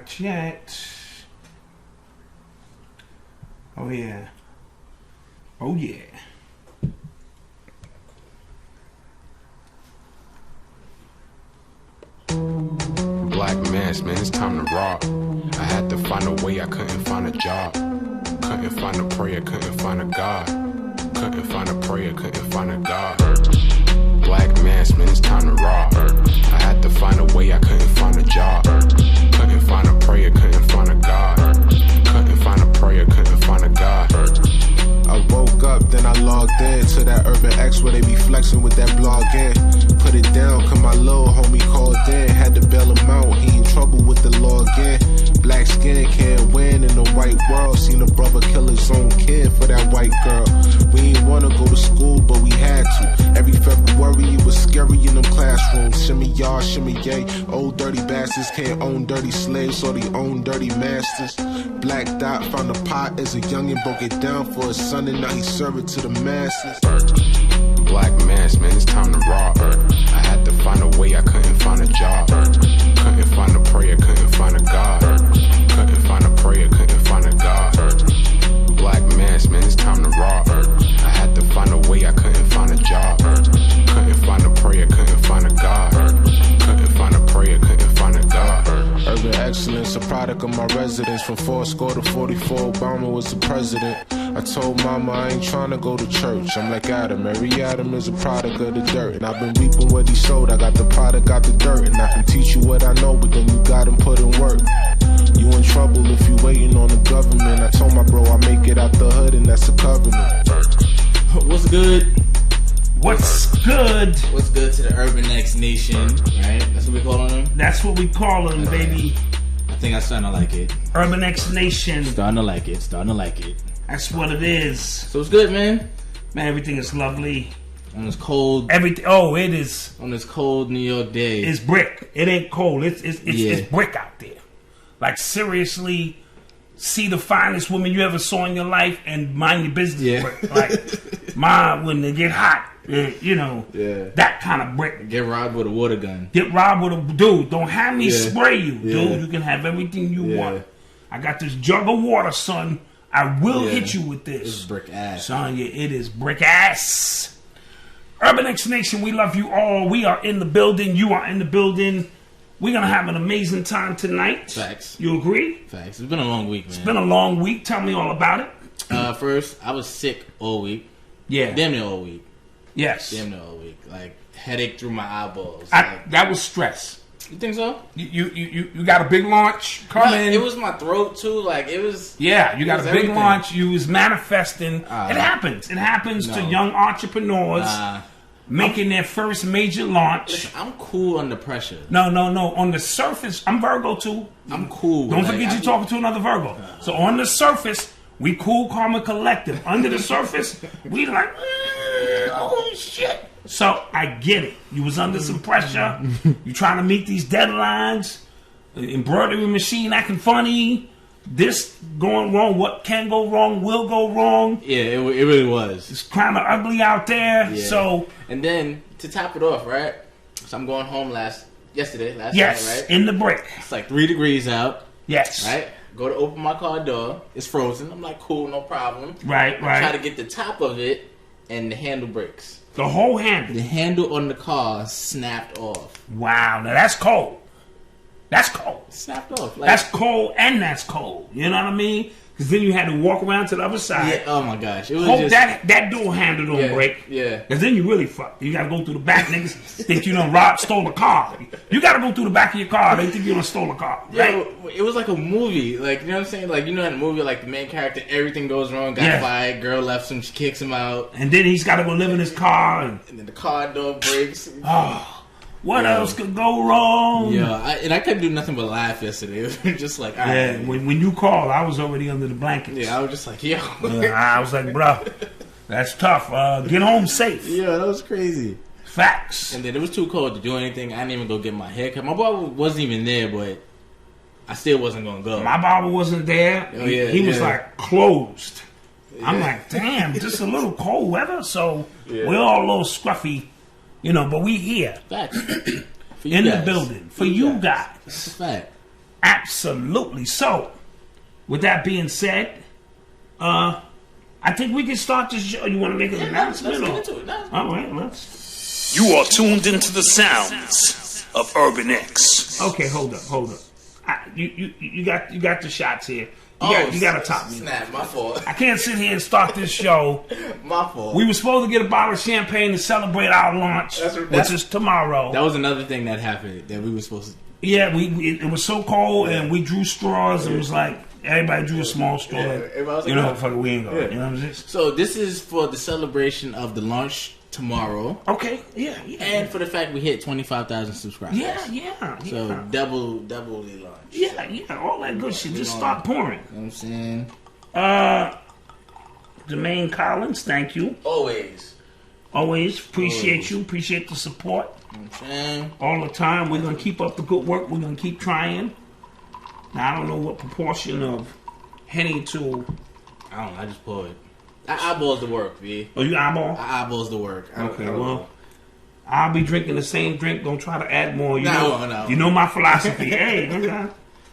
Not yet. Oh yeah. Oh yeah. Black mass, man, it's time to rock. I had to find a way, I couldn't find a job. Couldn't find a prayer, couldn't find a God. Couldn't find a prayer, couldn't find a God. Black mass, man, it's time to rock. I had to find a way, I couldn't find a job. Couldn't find a prayer, couldn't find a God. Couldn't find a prayer, couldn't find a God. I woke up, then I logged in to that Urban X where they be flexing with that blog in. Put it down, cause my little homie called in. Had to bail him out, he in trouble with the law again. Black skin can't win in the white world. Seen a brother kill his own kid for that white girl. We ain't wanna go to school, but we had to. Every February it was scary in them classrooms. Shimmy y'all, shimmy yay. Old dirty bastards can't own dirty slaves, or they own dirty masters. Black Dot found a pot as a youngin', broke it down for his son, and now he serve it to the masses. Black mass, man, it's time to rock. I had to find a way, I couldn't find a job. Couldn't find a prayer, couldn't find a God. Couldn't find a prayer, couldn't find a God. Black mass, man, it's time to rock. I had to find a way, I couldn't find a job. Couldn't find a prayer, couldn't find a God. Couldn't find a prayer, couldn't find a God. Urban excellence, a product of my residence. From 4 to 44, Obama was the president. I told mama I ain't tryna go to church. I'm like Adam, every Adam is a product of the dirt. And I've been reaping what he sowed. I got the product, got the dirt. And I can teach you what I know, but then you gotta put in work. You in trouble if you waiting on the government. I told my bro I make it out the hood, and that's a covenant. What's good? What's good? What's good to the Urban X Nation, right? That's what we calling them? That's what we call them, baby. I think I'm starting to like it. Urban X Nation. Starting to like it. That's what it is. So it's good, man. Man, everything is lovely. On this cold... Everything. Oh, it is. On this cold New York day. It's brick. It ain't cold. It's brick out there. Like, seriously, see the finest woman you ever saw in your life and mind your business. Yeah. Brick. Like, when they get hot, you know, that kind of brick. Get robbed with a water gun. Get robbed with a... Dude, don't have me spray you, dude. You can have everything you want. I got this jug of water, son. I will hit you with this. It's brick ass. Son, it is brick ass. Urban X Nation, we love you all. We are in the building. You are in the building. We're going to have an amazing time tonight. Facts. You agree? Facts. It's been a long week, man. It's been a long week. Tell me all about it. First, I was sick all week. Yeah. Damn near all week. Yes. Damn near all week. Like, headache through my eyeballs. That was stress. You think so? You got a big launch coming. It was my throat too. Like it was. Yeah, you got a big launch. You was manifesting. It happens. It happens to young entrepreneurs making their first major launch. Listen, I'm cool under pressure. No. On the surface, I'm Virgo too. I'm cool. Don't forget you're talking to another Virgo. So on the surface, we cool, calm, and collective. Under the surface, we like, oh shit. So I get it. You was under some pressure. You trying to meet these deadlines. Embroidery machine acting funny. This going wrong. What can go wrong will go wrong. Yeah, it really was. It's kind of ugly out there. Yeah. So and then to top it off, right? So I'm going home yesterday night, right? In the brick. It's like 3 degrees out. Yes. Right? Go to open my car door. It's frozen. I'm like, cool, no problem. Right. Try to get the top of it, and the handle breaks. The whole handle. The handle on the car snapped off. Wow, now that's cold. That's cold. Snapped off. Like, that's cold and that's cold. You know what I mean? Because then you had to walk around to the other side. Yeah. Oh my gosh. It was hope just... that door handle don't break. Yeah. Because then you really fucked. You got to go through the back. Niggas think you done stole a car. You got to go through the back of your car. They think you done stole a car. Right? Yo, it was like a movie. Like, you know what I'm saying? Like, you know in a movie, like the main character, everything goes wrong. Got fired. Girl left him. She kicks him out. And then he's got to go live in his car. And then the car door breaks. What else could go wrong? Yeah, I couldn't do nothing but laugh yesterday. It was just like, when you called, I was already under the blankets. Yeah, I was just like, yo. I was like, bro, that's tough. Get home safe. Yeah, that was crazy. Facts. And then it was too cold to do anything. I didn't even go get my haircut. My barber wasn't even there, but I still wasn't going to go. My barber wasn't there. Oh, yeah, he was like closed. Yeah. I'm like, damn, just a little cold weather. So we're all a little scruffy. But we here. Facts. In the building. For you guys. That's a fact. Absolutely. So, with that being said, I think we can start this show. You want to make an announcement? Let's get into it. All right, let's. You are tuned into the sounds of Urban X. Okay, hold up. You got the shots here. You got to top me. Snap, my fault. I can't sit here and start this show. My fault. We were supposed to get a bottle of champagne to celebrate our launch, which is tomorrow. That was another thing that happened that we were supposed to. Yeah, it was so cold, and we drew straws. It was like everybody drew a small straw. Everybody was like, fuck, we ain't going. Yeah. You know what I'm saying? So this is for the celebration of the launch tomorrow. Okay, yeah. And for the fact we hit 25,000 subscribers. Yeah. So double the launch. Yeah, all that good shit. Just start pouring. You know what I'm saying? Jermaine Collins, thank you. Always. Appreciate you. Appreciate the support. You know what I'm saying? All the time. We're going to keep up the good work. We're going to keep trying. Now, I don't know what proportion of Henny to... I don't know. I just pour it. I eyeballs the work, V. Oh, you eyeball? I eyeballs the work. Okay, well... I'll be drinking the same drink. Don't try to add more. No. You know my philosophy. Hey,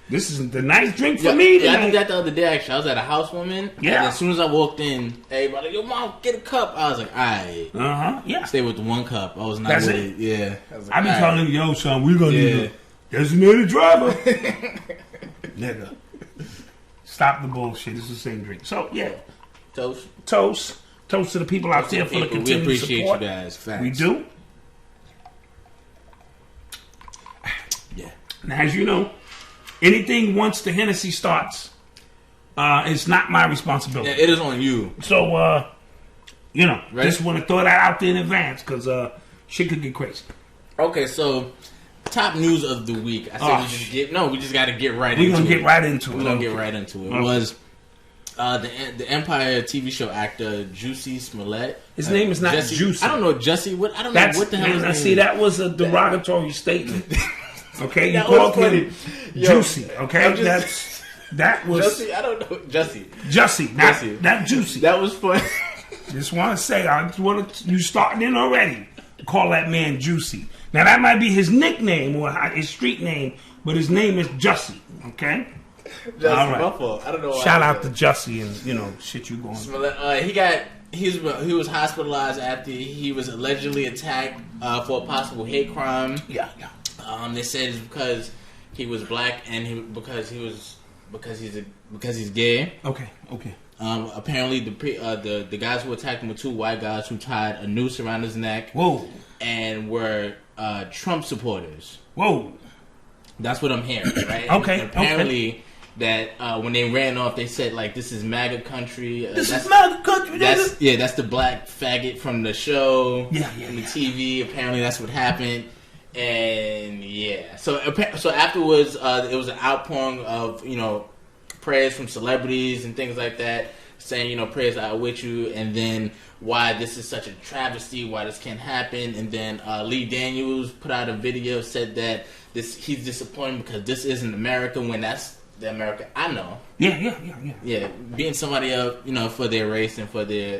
this is the nice drink for me. Yeah, I did that the other day, actually. I was at a housewarming. Yeah. And as soon as I walked in, everybody like, yo, mom, get a cup. I was like, all right. Yeah. Stay with the one cup. I was not That's with it. Yeah. I be telling you, yo, son, we're going to need a designated driver. Nigga. Stop the bullshit. It's the same drink. So, yeah. Toast to the people out there for the continued support. We appreciate you guys. Facts. We do. Yeah. Now, as you know, anything once the Hennessy starts, it's not my responsibility. Yeah, it is on you. So, Ready? Just want to throw that out there in advance because shit could get crazy. Okay, so top news of the week. I said we just got to get right into it. We're going to get right into it. We're going to get right into it. It was the Empire TV show actor Jussie Smollett. His name is not Juicy. I don't know Jussie. I don't know what the hell his name is. See, that was a derogatory statement. Okay, you That called was him funny. Juicy. Okay, that was Jussie. I don't know Jussie. Jussie, not Juicy. That was funny. Just want to say, you starting in already. Call that man Juicy. Now that might be his nickname or his street name, but his name is Jussie. Okay. Jussie, all right. my fault. I don't know why. Shout out to Jussie and shit you going. He was hospitalized after he was allegedly attacked for a possible hate crime. Yeah. They said it's because he was black and because he's gay. Okay. Apparently the guys who attacked him were two white guys who tied a noose around his neck. Whoa. And were Trump supporters. Whoa. That's what I'm hearing, right? Okay. And apparently that when they ran off, they said like, "This is MAGA country." This is MAGA country. That's the black faggot from the show. Yeah. From the TV. Apparently, that's what happened. And so afterwards, it was an outpouring of prayers from celebrities and things like that, saying prayers are with you, and then why this is such a travesty, why this can't happen, and then Lee Daniels put out a video, said that he's disappointed because this isn't America when that's the America I know. Yeah. Being somebody else, for their race and for their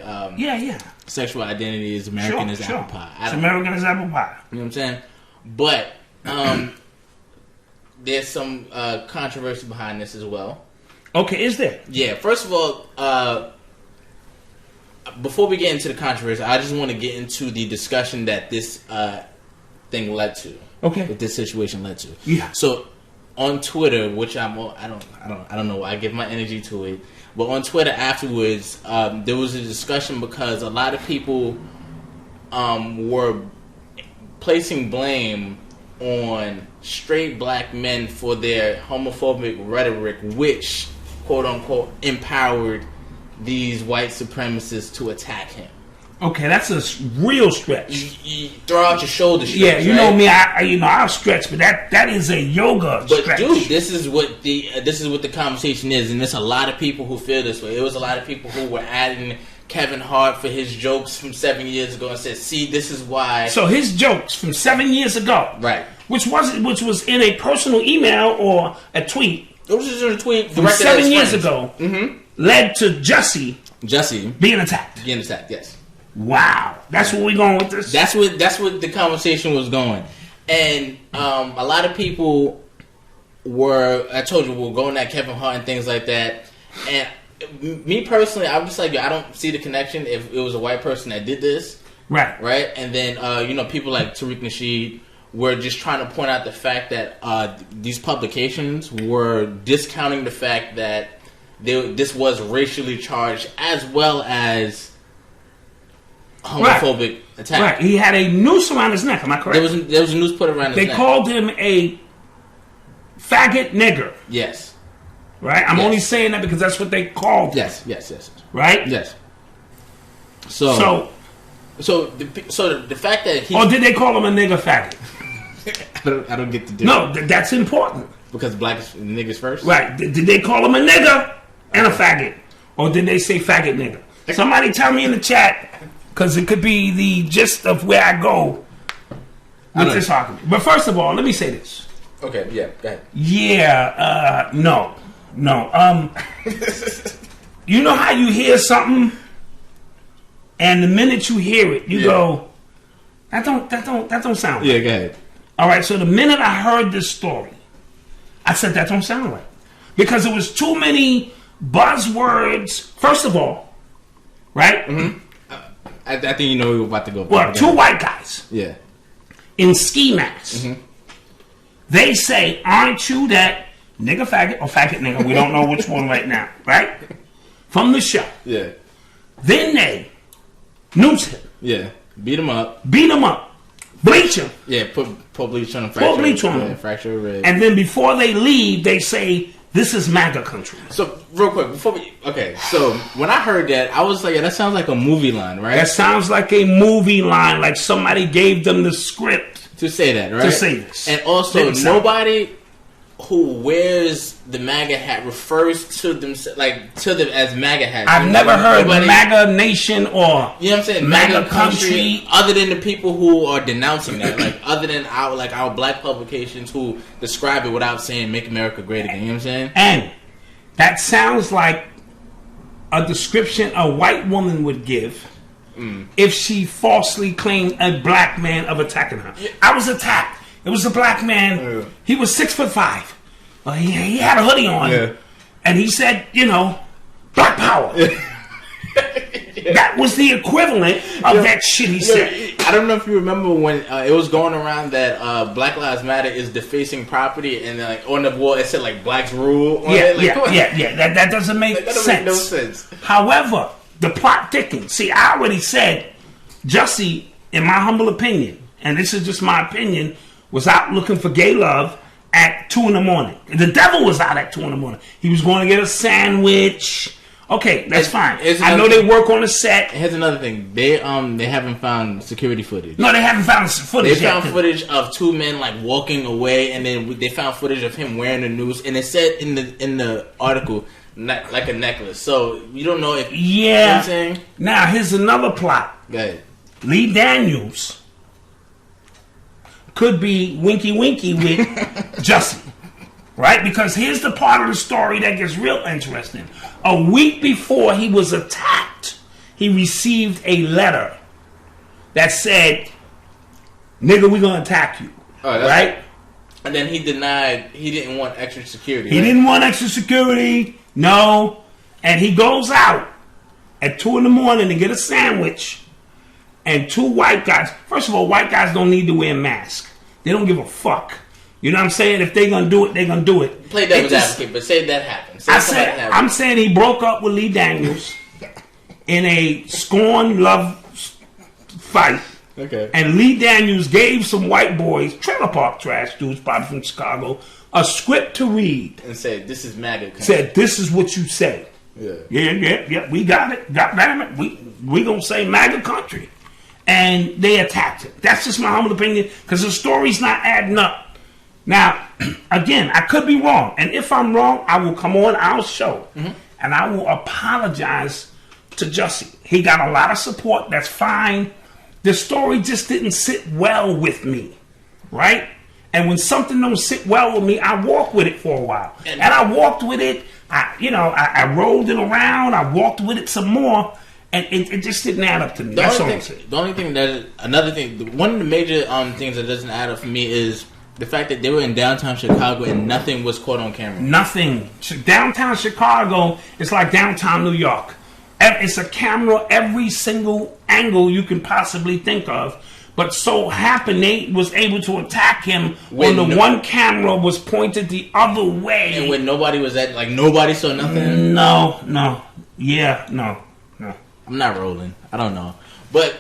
sexual identity is American as apple pie. It's American as apple pie. You know what I'm saying? But there's some controversy behind this as well. Okay, is there? Yeah. First of all, before we get into the controversy, I just want to get into the discussion that this thing led to. Okay. That this situation led to. Yeah. So on Twitter, which I don't know why I give my energy to it, but on Twitter afterwards, there was a discussion because a lot of people were placing blame on straight black men for their homophobic rhetoric, which, quote unquote, empowered these white supremacists to attack him. Okay, that's a real stretch. You throw out your shoulder stretch. Yeah, you know me. I'll stretch, but that is a yoga stretch. But dude, this is what the conversation is, and there's a lot of people who feel this way. It was a lot of people who were adding Kevin Hart for his jokes from 7 years ago and said, "See, this is why." So his jokes from 7 years ago, right? Which was in a personal email or a tweet. It was just in a tweet from 7 years ago. Mm-hmm. Led to Jussie being attacked. Yes. Wow, that's where we're going with this. That's what the conversation was going, and a lot of people I told you, we're going at Kevin Hart and things like that. And me personally, I'm just like, I don't see the connection if it was a white person that did this. Right? And then, people like Tariq Nasheed were just trying to point out the fact that these publications were discounting the fact that this was racially charged as well as homophobic attack. Right. He had a noose around his neck. Am I correct? There was a noose put around his neck. They called him a faggot nigger. Yes. Right? I'm only saying that because that's what they called him. Yes. Right? Yes. So the fact that he... Or did they call him a nigger faggot? I don't get to do No, that's important. Because black niggas first? Right. Did they call him a nigger and a faggot? Or did they say faggot nigger? Somebody tell me in the chat, because it could be the gist of where I go with this argument. But first of all, let me say this. Okay, yeah, go ahead. Yeah, no. You know how you hear something, and the minute you hear it, you go, that don't sound right. Yeah, go ahead. All right, so the minute I heard this story, I said that don't sound right, because it was too many buzzwords. First of all, right? Mm-hmm. I think you know we're about to go. Well, two white guys. Yeah. In ski masks. Mm-hmm. They say, aren't you that nigga faggot or faggot nigga? We don't know which one right now, right? From the show. Yeah. Then they noose him. Yeah. Beat him up. Bleach him. Yeah, put bleach on him. Pour bleach on him. Fracture a rib. And then before they leave, they say, this is MAGA country. So, real quick, so when I heard that, I was like, that sounds like a movie line, right? That sounds like a movie line, like somebody gave them the script. To say that, right? To say this. And also, nobody who wears the MAGA hat refers to them as MAGA hats. I've never heard MAGA nation or you know what I'm saying, MAGA country, other than the people who are denouncing that, like other than our black publications who describe it without saying "Make America Great Again." You know what I'm saying? And that sounds like a description a white woman would give if she falsely claimed a black man of attacking her. Yeah. I was attacked. It was a black man. Yeah. He was 6'5". He had a hoodie on. Yeah. And he said, black power. Yeah. That was the equivalent of that shit he said. I don't know if you remember when it was going around that Black Lives Matter is defacing property, and on the wall it said blacks rule. Yeah. That doesn't make sense. Make no sense. However, the plot thickens. See, I already said Jussie, in my humble opinion, and this is just my opinion, was out looking for gay love at 2 a.m. The devil was out at 2 a.m. He was going to get a sandwich. Okay, that's fine. I know they work on the set. Here's another thing. They haven't found security footage. No, they haven't found footage yet. They found footage of two men walking away, and then they found footage of him wearing a noose, and it said in the article like a necklace. So you don't know if you know what I'm saying? Now here's another plot. Go ahead. Lee Daniels could be winky with Jussie. Right? Because here's the part of the story that gets real interesting. A week before he was attacked, he received a letter that said, nigga, we're going to attack you. Right? And then he denied he didn't want extra security. He didn't want extra security. No. And he goes out at 2 a.m. to get a sandwich. And two white guys. First of all, white guys don't need to wear masks. They don't give a fuck. You know what I'm saying? If they're going to do it, they're going to do it. Play devil's advocate, but say that happened. I'm saying he broke up with Lee Daniels in a scorn love fight. Okay. And Lee Daniels gave some white boys, trailer park trash dudes, probably from Chicago, a script to read. And said, this is MAGA. Said, this is what you say. Yeah. We got it. God damn it. We going to say MAGA country. And they attacked him. That's just my humble opinion, because the story's not adding up. Now, again, I could be wrong. And if I'm wrong, I will come on our show. Mm-hmm. And I will apologize to Jussie. He got a lot of support. That's fine. The story just didn't sit well with me. Right? And when something don't sit well with me, I walk with it for a while. And I walked with it. I rolled it around. I walked with it some more. And it just didn't add up to me. That's all I'm saying. One of the major things that doesn't add up for me is The fact that they were in downtown Chicago and nothing was caught on camera. Nothing. Downtown Chicago is like downtown New York. It's a camera every single angle you can possibly think of. But so happened they was able to attack him when the one camera was pointed the other way. And when nobody was at, like, nobody saw nothing? No. Yeah, no. I'm not rolling. I don't know. But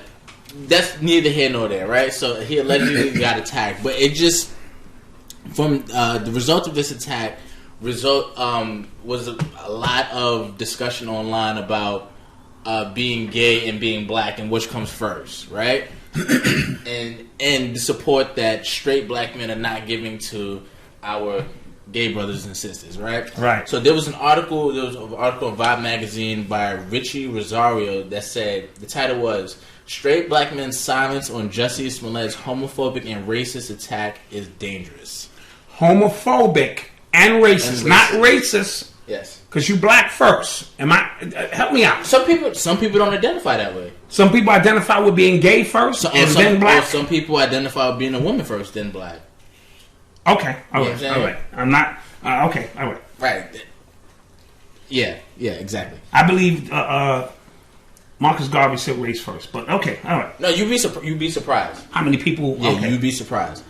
that's neither here nor there, right? So he allegedly got attacked. But it just, from the result of this attack, was a lot of discussion online about being gay and being black and which comes first, right? and the support that straight black men are not giving to our gay brothers and sisters, right? Right. So there was an article in Vibe magazine by Richie Rosario that said, the title was, "Straight Black Men's Silence on Jussie Smollett's Homophobic and Racist Attack is Dangerous." Homophobic and racist. Not racist. Yes. Because you black first. Help me out. Some people don't identify that way. Some people identify with being gay first then black. Or some people identify with being a woman first, then black. Okay. All right. I'm not... okay. All right. Right. Yeah, exactly. I believe Marcus Garvey said race first, but okay. All right. No, you'd be surprised. How many people... Yeah, okay. you'd be surprised.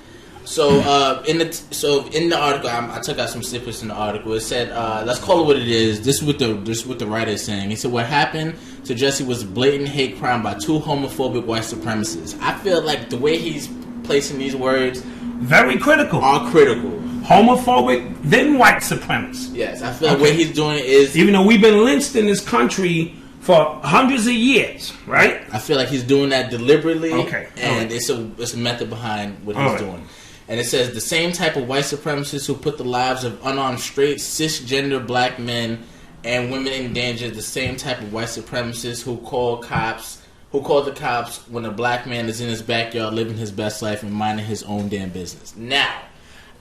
So in the article, I took out some snippets in the article. It said, let's call it what it is. This is what the writer is saying. He said, what happened to Jussie was a blatant hate crime by two homophobic white supremacists. I feel like the way he's placing these words very critical. Are critical. Homophobic, then white supremacist. Yes, I feel like what he's doing is, even though we've been lynched in this country for hundreds of years, right? I feel like he's doing that deliberately. Okay. And it's a method behind what he's doing. And it says, the same type of white supremacists who put the lives of unarmed, straight, cisgender black men and women in danger, the same type of white supremacists who call the cops when a black man is in his backyard living his best life and minding his own damn business. Now,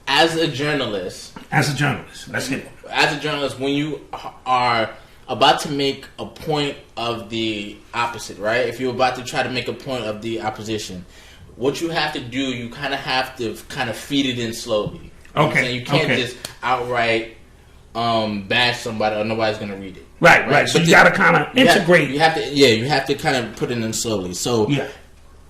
as a journalist, let's hit it. As a journalist, when you are about to make a point of the opposite, right? If you're about to try to make a point of the opposition, what you have to do, you kind of have to feed it in slowly. Okay. You can't just outright bash somebody or nobody's going to read it. Right. So you got to kind of integrate. You have to kind of put it in slowly. So,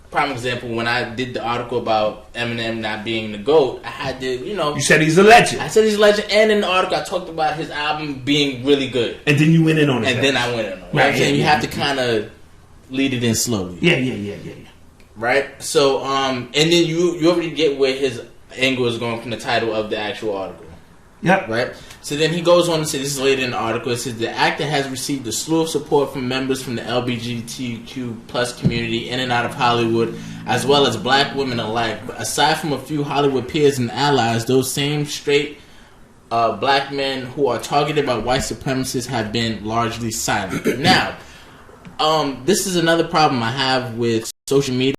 prime example, when I did the article about Eminem not being the GOAT, I had to, You said he's a legend. I said he's a legend, and in the article I talked about his album being really good. And then you went in on it. And then I went in on it. Right. And you have to kind of lead it in slowly. Yeah. Right? So, and then you already get where his angle is going from the title of the actual article. Yep. Right? So then he goes on to say, this is later in the article, it says, the actor has received a slew of support from members from the LGBTQ plus community in and out of Hollywood, as well as black women alike. But aside from a few Hollywood peers and allies, those same straight black men who are targeted by white supremacists have been largely silent. Now, this is another problem I have with social media.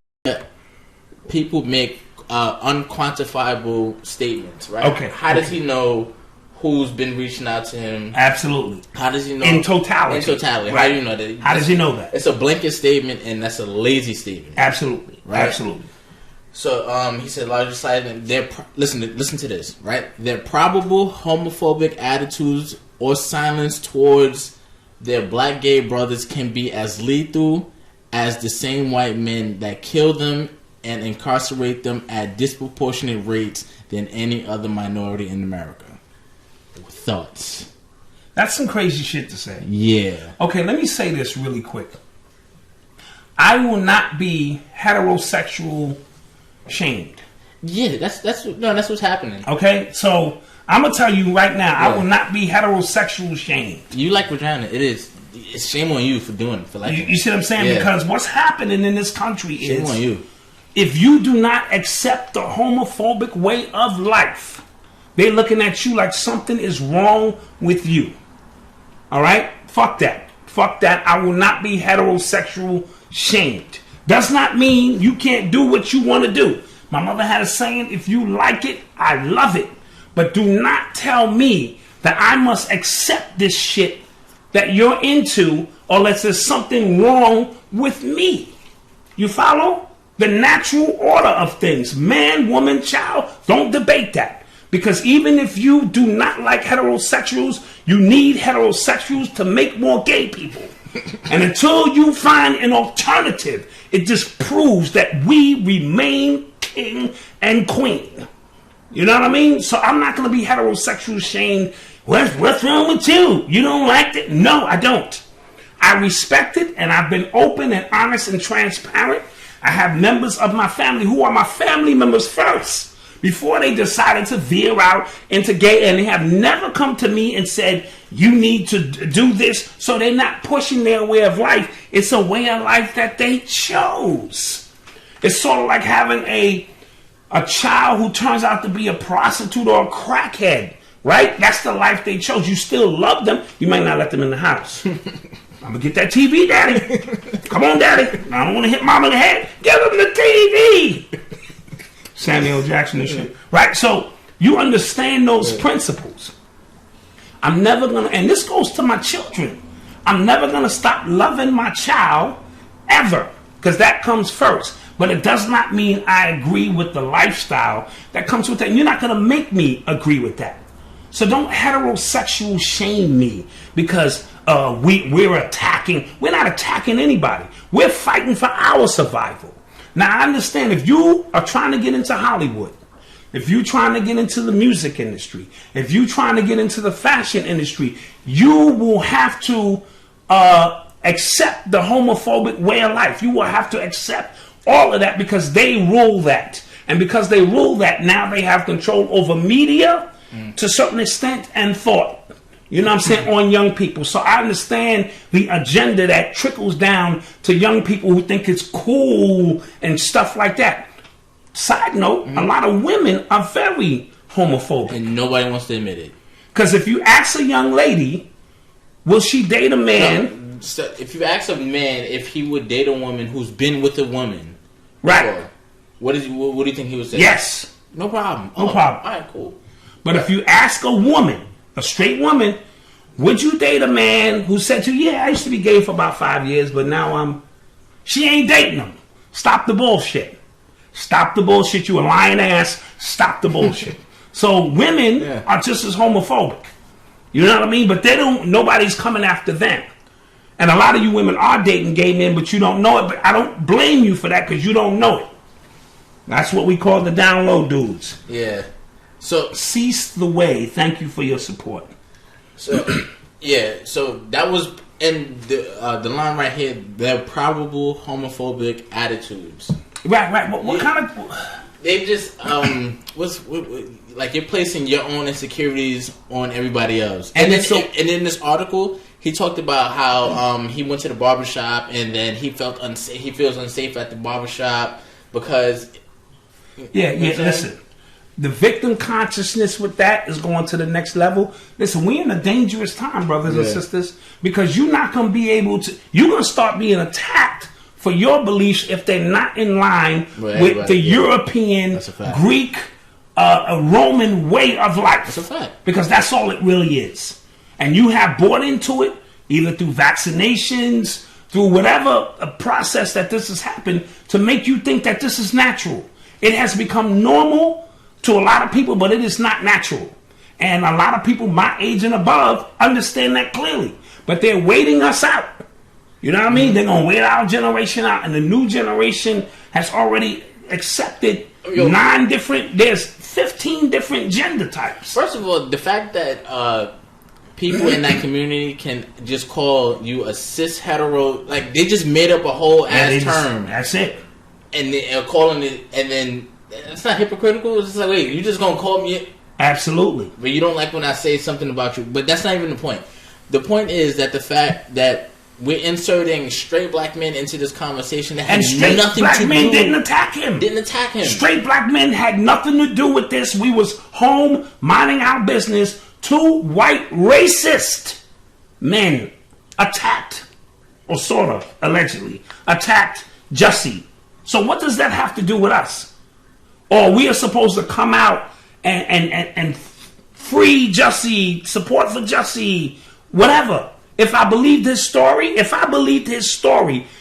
People make unquantifiable statements, right? Okay. How does he know who's been reaching out to him? Absolutely. How does he know? In totality. Right. How do you know that? How does he know that? It's a blanket statement, and that's a lazy statement. Absolutely. Right? Absolutely. So, he said, largely silent. Listen to this, right? Their probable homophobic attitudes or silence towards their black gay brothers can be as lethal as the same white men that kill them and incarcerate them at disproportionate rates than any other minority in America. Thoughts? That's some crazy shit to say. Yeah. Okay, let me say this really quick. I will not be heterosexual shamed. Yeah, that's what's happening. Okay, so I'm gonna tell you right now, I will not be heterosexual shamed. You like vagina? It's shame on you for doing it. For liking you see what I'm saying? Yeah. Because what's happening in this country shame is on you. If you do not accept the homophobic way of life, they're looking at you like something is wrong with you. All right? Fuck that. I will not be heterosexual shamed. Does not mean you can't do what you want to do. My mother had a saying, if you like it, I love it. But do not tell me that I must accept this shit that you're into, or unless there's something wrong with me. You follow? the natural order of things. Man, woman, child, don't debate that. Because even if you do not like heterosexuals, you need heterosexuals to make more gay people. And until you find an alternative, it just proves that we remain king and queen. You know what I mean? So I'm not going to be heterosexual shamed. What's wrong with you? You don't like it? No, I don't. I respect it, and I've been open and honest and transparent. I have members of my family who are my family members first, before they decided to veer out into gay, and they have never come to me and said, you need to do this. So they're not pushing their way of life. It's a way of life that they chose. It's sort of like having a child who turns out to be a prostitute or a crackhead, right? That's the life they chose. You still love them. You might not let them in the house. I'm going to get that TV, Daddy. Come on, Daddy. I don't want to hit Mom in the head. Give him the TV. Samuel Jackson and shit. Right? So you understand those principles. I'm never going to, and this goes to my children, I'm never going to stop loving my child ever, because that comes first. But it does not mean I agree with the lifestyle that comes with that. And you're not going to make me agree with that. So don't heterosexual shame me because we're attacking. We're not attacking anybody. We're fighting for our survival. Now, I understand if you are trying to get into Hollywood, if you're trying to get into the music industry, if you're trying to get into the fashion industry, you will have to accept the homophobic way of life. You will have to accept all of that because they rule that. And because they rule that, now they have control over media to a certain extent and thought. You know what I'm saying? On young people. So I understand the agenda that trickles down to young people who think it's cool and stuff like that. Side note, a lot of women are very homophobic. And nobody wants to admit it. Because if you ask a young lady, will she date a man? No, so if you ask a man if he would date a woman who's been with a woman. Right. Before, what do you think he would say? Yes. No problem. No problem. All right, cool. But if you ask a woman, a straight woman, would you date a man who said to you, yeah, I used to be gay for about 5 years, but now she ain't dating him. Stop the bullshit. Stop the bullshit, you a lying ass. Stop the bullshit. So women are just as homophobic. You know what I mean? But nobody's coming after them. And a lot of you women are dating gay men, but you don't know it. But I don't blame you for that because you don't know it. That's what we call the down low dudes. Yeah. So cease the way. Thank you for your support. So yeah. So that was in the line right here. They're probable homophobic attitudes. Right. What kind of? They just like you're placing your own insecurities on everybody else. And in this article, he talked about how he went to the barbershop and then he felt unsafe. He feels unsafe at the barbershop because. Yeah. Listen, the victim consciousness with that is going to the next level. Listen, we're in a dangerous time, brothers and sisters, because you're not going to be able to. You're going to start being attacked for your beliefs if they're not in line with the European, Greek, Roman way of life. That's a fact. Because that's all it really is. And you have bought into it, either through vaccinations, through whatever process that this has happened, to make you think that this is natural. It has become normal to a lot of people, but it is not natural. And a lot of people my age and above understand that clearly. But they're waiting us out. You know what I mean? They're going to wait our generation out. And the new generation has already accepted there's 15 different gender types. First of all, the fact that people in that community can just call you a cis hetero, like they just made up a whole ass term. That's it. And they're calling it, and then it's not hypocritical. It's just like, wait, you just going to call me? Absolutely. But you don't like when I say something about you. But that's not even the point. The point is that the fact that we're inserting straight black men into this conversation that has nothing to do. Straight black men didn't attack him. Straight black men had nothing to do with this. We was home minding our business. 2 white racist men attacked, or sort of, allegedly, attacked Jussie. So what does that have to do with us? Or we are supposed to come out and free Jussie, support for Jussie, whatever. If I believed his story,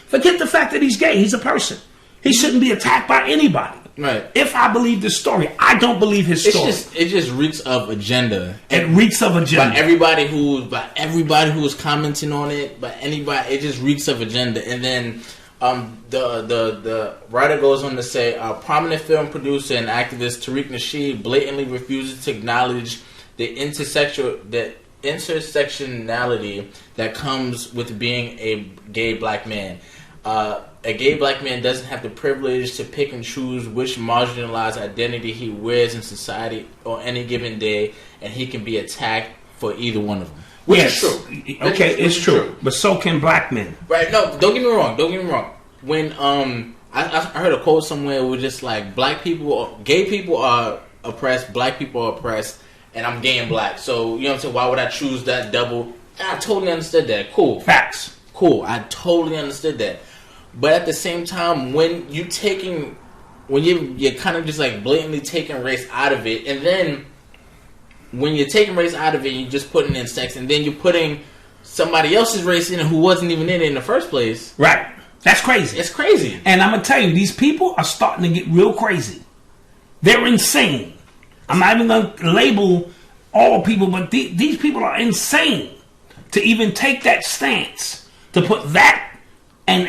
forget the fact that he's gay. He's a person. He shouldn't be attacked by anybody. Right. If I believe this story, I don't believe his story. It just reeks of agenda. It reeks of agenda. By everybody who's commenting on it, by anybody, it just reeks of agenda. And then the writer goes on to say, prominent film producer and activist Tariq Nasheed blatantly refuses to acknowledge the intersectionality that comes with being a gay black man. A gay black man doesn't have the privilege to pick and choose which marginalized identity he wears in society on any given day, and he can be attacked for either one of them. Which is true. Okay, it's true. But so can black men. Right, no, don't get me wrong. When I heard a quote somewhere, it was just like, gay people are oppressed, black people are oppressed, and I'm gay and black. So, you know what I'm saying, why would I choose that double? I totally understood that. Cool. Facts. Cool. I totally understood that. But at the same time, when you're kind of just like blatantly taking race out of it, and then when you're taking race out of it, you're just putting in sex, and then you're putting somebody else's race in it who wasn't even in it in the first place. Right. That's crazy. It's crazy. And I'm going to tell you, these people are starting to get real crazy. They're insane. I'm not even going to label all people, but these people are insane to even take that stance, to put that, and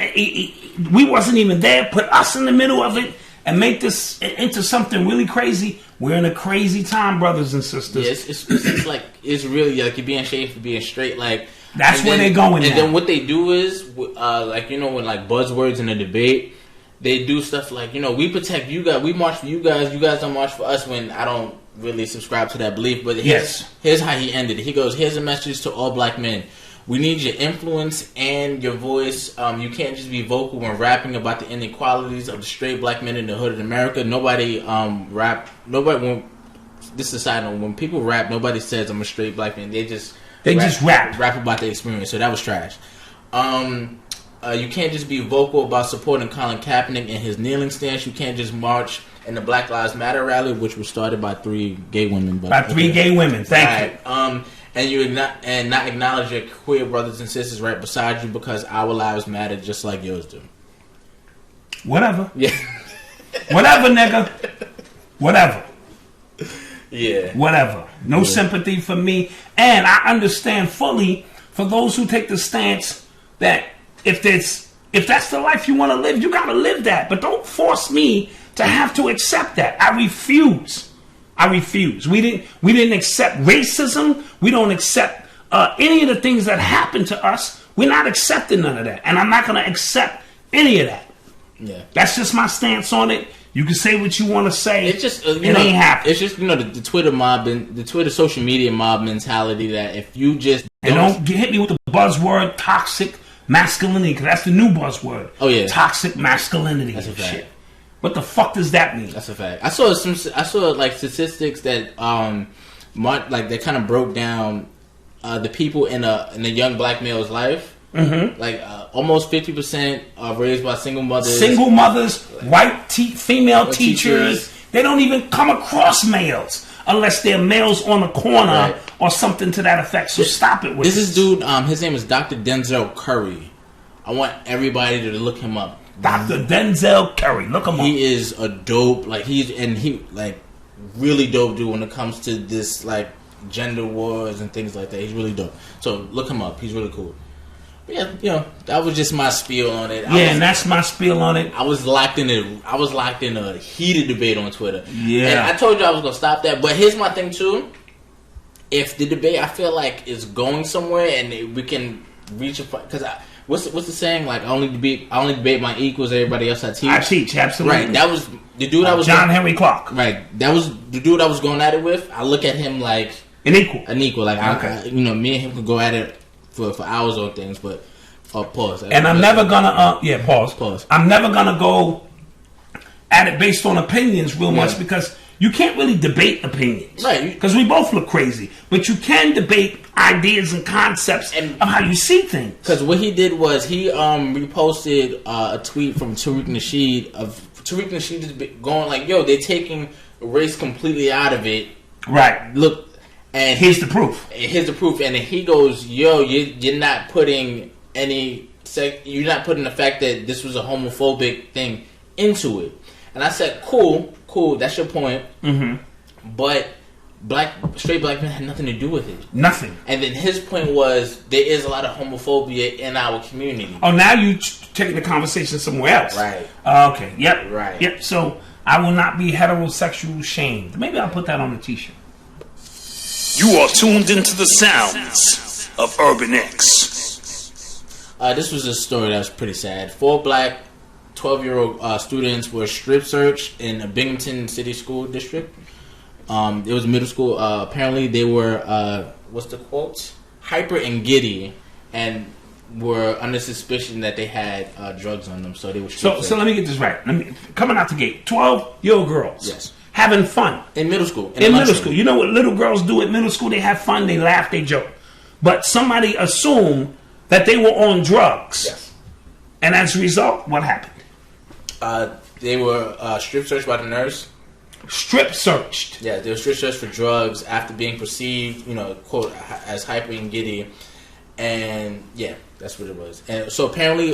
we wasn't even there, put us in the middle of it, and make this into something really crazy. We're in a crazy time, brothers and sisters. Yeah, it's like, it's really like you're being shaved for being straight. Like, that's where they're going. And then what they do is, like, you know, when like buzzwords in a debate, they do stuff like, you know, we protect you guys, we march for you guys don't march for us. When I don't really subscribe to that belief, but here's how he ended it. He goes, "Here's a message to all black men. We need your influence and your voice. You can't just be vocal when rapping about the inequalities of the straight black men in the hood of America. Nobody when this is a side note, when people rap, nobody says I'm a straight black man. They just rap about their experience. So that was trash. You can't just be vocal about supporting Colin Kaepernick and his kneeling stance. You can't just march in the Black Lives Matter rally, which was started by 3 gay women. Gay women. Thank you. And not acknowledge your queer brothers and sisters right beside you, because our lives matter just like yours do." Whatever. Yeah. Whatever, nigga. Whatever. Yeah. Whatever. No sympathy for me. And I understand fully for those who take the stance that if that's the life you want to live, you got to live that. But don't force me to have to accept that. I refuse. We didn't accept racism. We don't accept any of the things that happen to us. We're not accepting none of that. And I'm not going to accept any of that. Yeah. That's just my stance on it. You can say what you want to say. It's just it ain't happening. It's just, you know, the Twitter mob and the Twitter social media mob mentality that if you just don't hit me with the buzzword toxic masculinity, because that's the new buzzword. Oh yeah, toxic masculinity. That's a fact. Shit. What the fuck does that mean? That's a fact. I saw like statistics that like they kind of broke down the people in a young black male's life. Mm-hmm. Like almost 50% are raised by single mothers. White female teachers. They don't even come across males unless they're males on the corner or something to that effect. So stop it with this. This dude, his name is Dr. Denzel Curry. I want everybody to look him up. Dr. Denzel Curry, look him up. He is a dope, really dope dude when it comes to this like gender wars and things like that. He's really dope. So look him up. He's really cool. But yeah, you know, that was just my spiel on it. And that's my spiel on it. I was locked in a heated debate on Twitter. Yeah. And I told you I was gonna stop that. But here's my thing too. If the debate I feel like is going somewhere and we can reach a, because what's the saying? Like I only debate my equals. Everybody else I teach. Absolutely. Right. That was the dude I was John Henry Clark. Right. That was the dude I was going at it with. I look at him like an equal. Like okay. Me and him could go at it for hours on things, but pause. And I'm never gonna pause. I'm never gonna go at it based on opinions real much, because you can't really debate opinions, right? Because we both look crazy, but you can debate ideas and concepts of how you see things. Because what he did was he reposted a tweet from Tariq Nasheed is going like, "Yo, they're taking race completely out of it." Right. Look. And here's the proof. And then he goes, "Yo, you're not putting you're not putting the fact that this was a homophobic thing into it. And I said, cool, that's your point. Mm-hmm. But straight black men had nothing to do with it. Nothing. And then his point was there is a lot of homophobia in our community. Oh, now you taking the conversation somewhere else. Right. Okay. Yep. Right. Yep. So I will not be heterosexual shamed. Maybe I'll put that on a t-shirt. You are tuned into the sounds of Urban X. This was a story that was pretty sad. 4 black 12-year-old students were strip searched in a Binghamton City School District. It was middle school. Apparently, they were what's the quote? Hyper and giddy, and were under suspicion that they had drugs on them. So they were. So let me get this right. Coming out the gate, 12-year-old girls. Yes. Having fun in middle school. In middle school, you know what little girls do at middle school? They have fun. They laugh. They joke. But somebody assumed that they were on drugs. Yes. And as a result, what happened? They were strip searched by the nurse. Strip searched. Yeah, they were strip searched for drugs after being perceived, quote, as hyper and giddy. And yeah, that's what it was. And so apparently,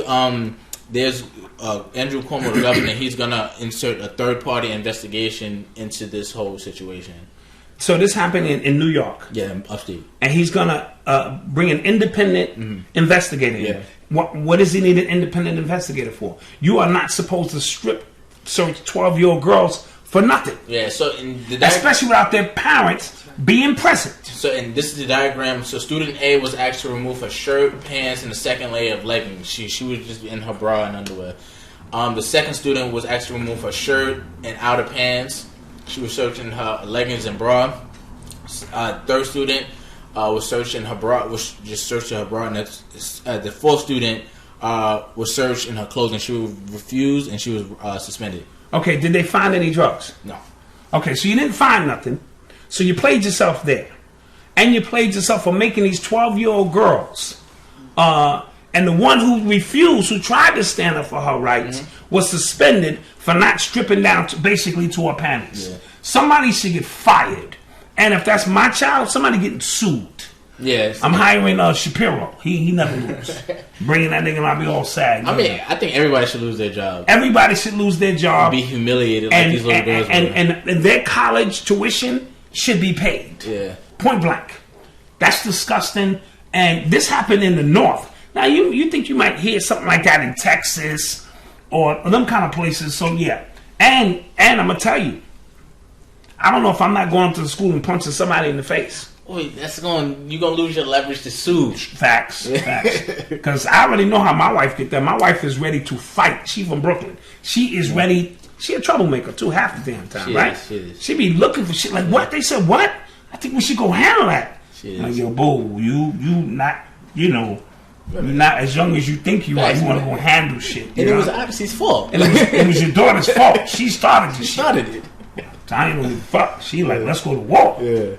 there's Andrew Cuomo, the governor. He's gonna insert a third-party investigation into this whole situation. So this happened in New York. Yeah, upstate. And he's gonna bring an independent investigator in. Yeah. What does he need an independent investigator for? You are not supposed to strip search 12-year-old girls for nothing. Yeah, so especially without their parents being present. So, and this is the diagram. So, student A was asked to remove her shirt, pants, and a second layer of leggings. She was just in her bra and underwear. The second student was asked to remove her shirt and outer pants. She was searching her leggings and bra. Third student was searching her bra. Was just searching her bra. And the fourth student was searched in her clothing. She refused, and she was suspended. Okay, did they find any drugs? No. Okay, so you didn't find nothing. So you played yourself there. And you played yourself for making these 12-year-old girls. And the one who refused, who tried to stand up for her rights, was suspended for not stripping down basically to her panties. Yeah. Somebody should get fired. And if that's my child, somebody getting sued. Yes. I'm hiring Shapiro. He never lose. Bringing that nigga and I'll be all sad. I mean, I think everybody should lose their job. Everybody should lose their job. Be humiliated like these little girls were. And their college tuition should be paid. Yeah. Point blank. That's disgusting. And this happened in the North. Now, you think you might hear something like that in Texas or them kind of places. So, yeah. And I'm going to tell you, I don't know if I'm not going to the school and punching somebody in the face. Wait, you're going to lose your leverage to sue. Facts. Because I already know how my wife get there. My wife is ready to fight. She from Brooklyn. She is ready. She a troublemaker, too, half the damn time, right? She be looking for shit. Like, what? They said, what? I think we should go handle that. Like, yo, boo, you not, you're not as young as you think you are. You want to go handle shit. And it was Odyssey's fault. And it was your daughter's fault. She started this shit. Started it. So I ain't really fuck. She like, let's go to war. Yeah.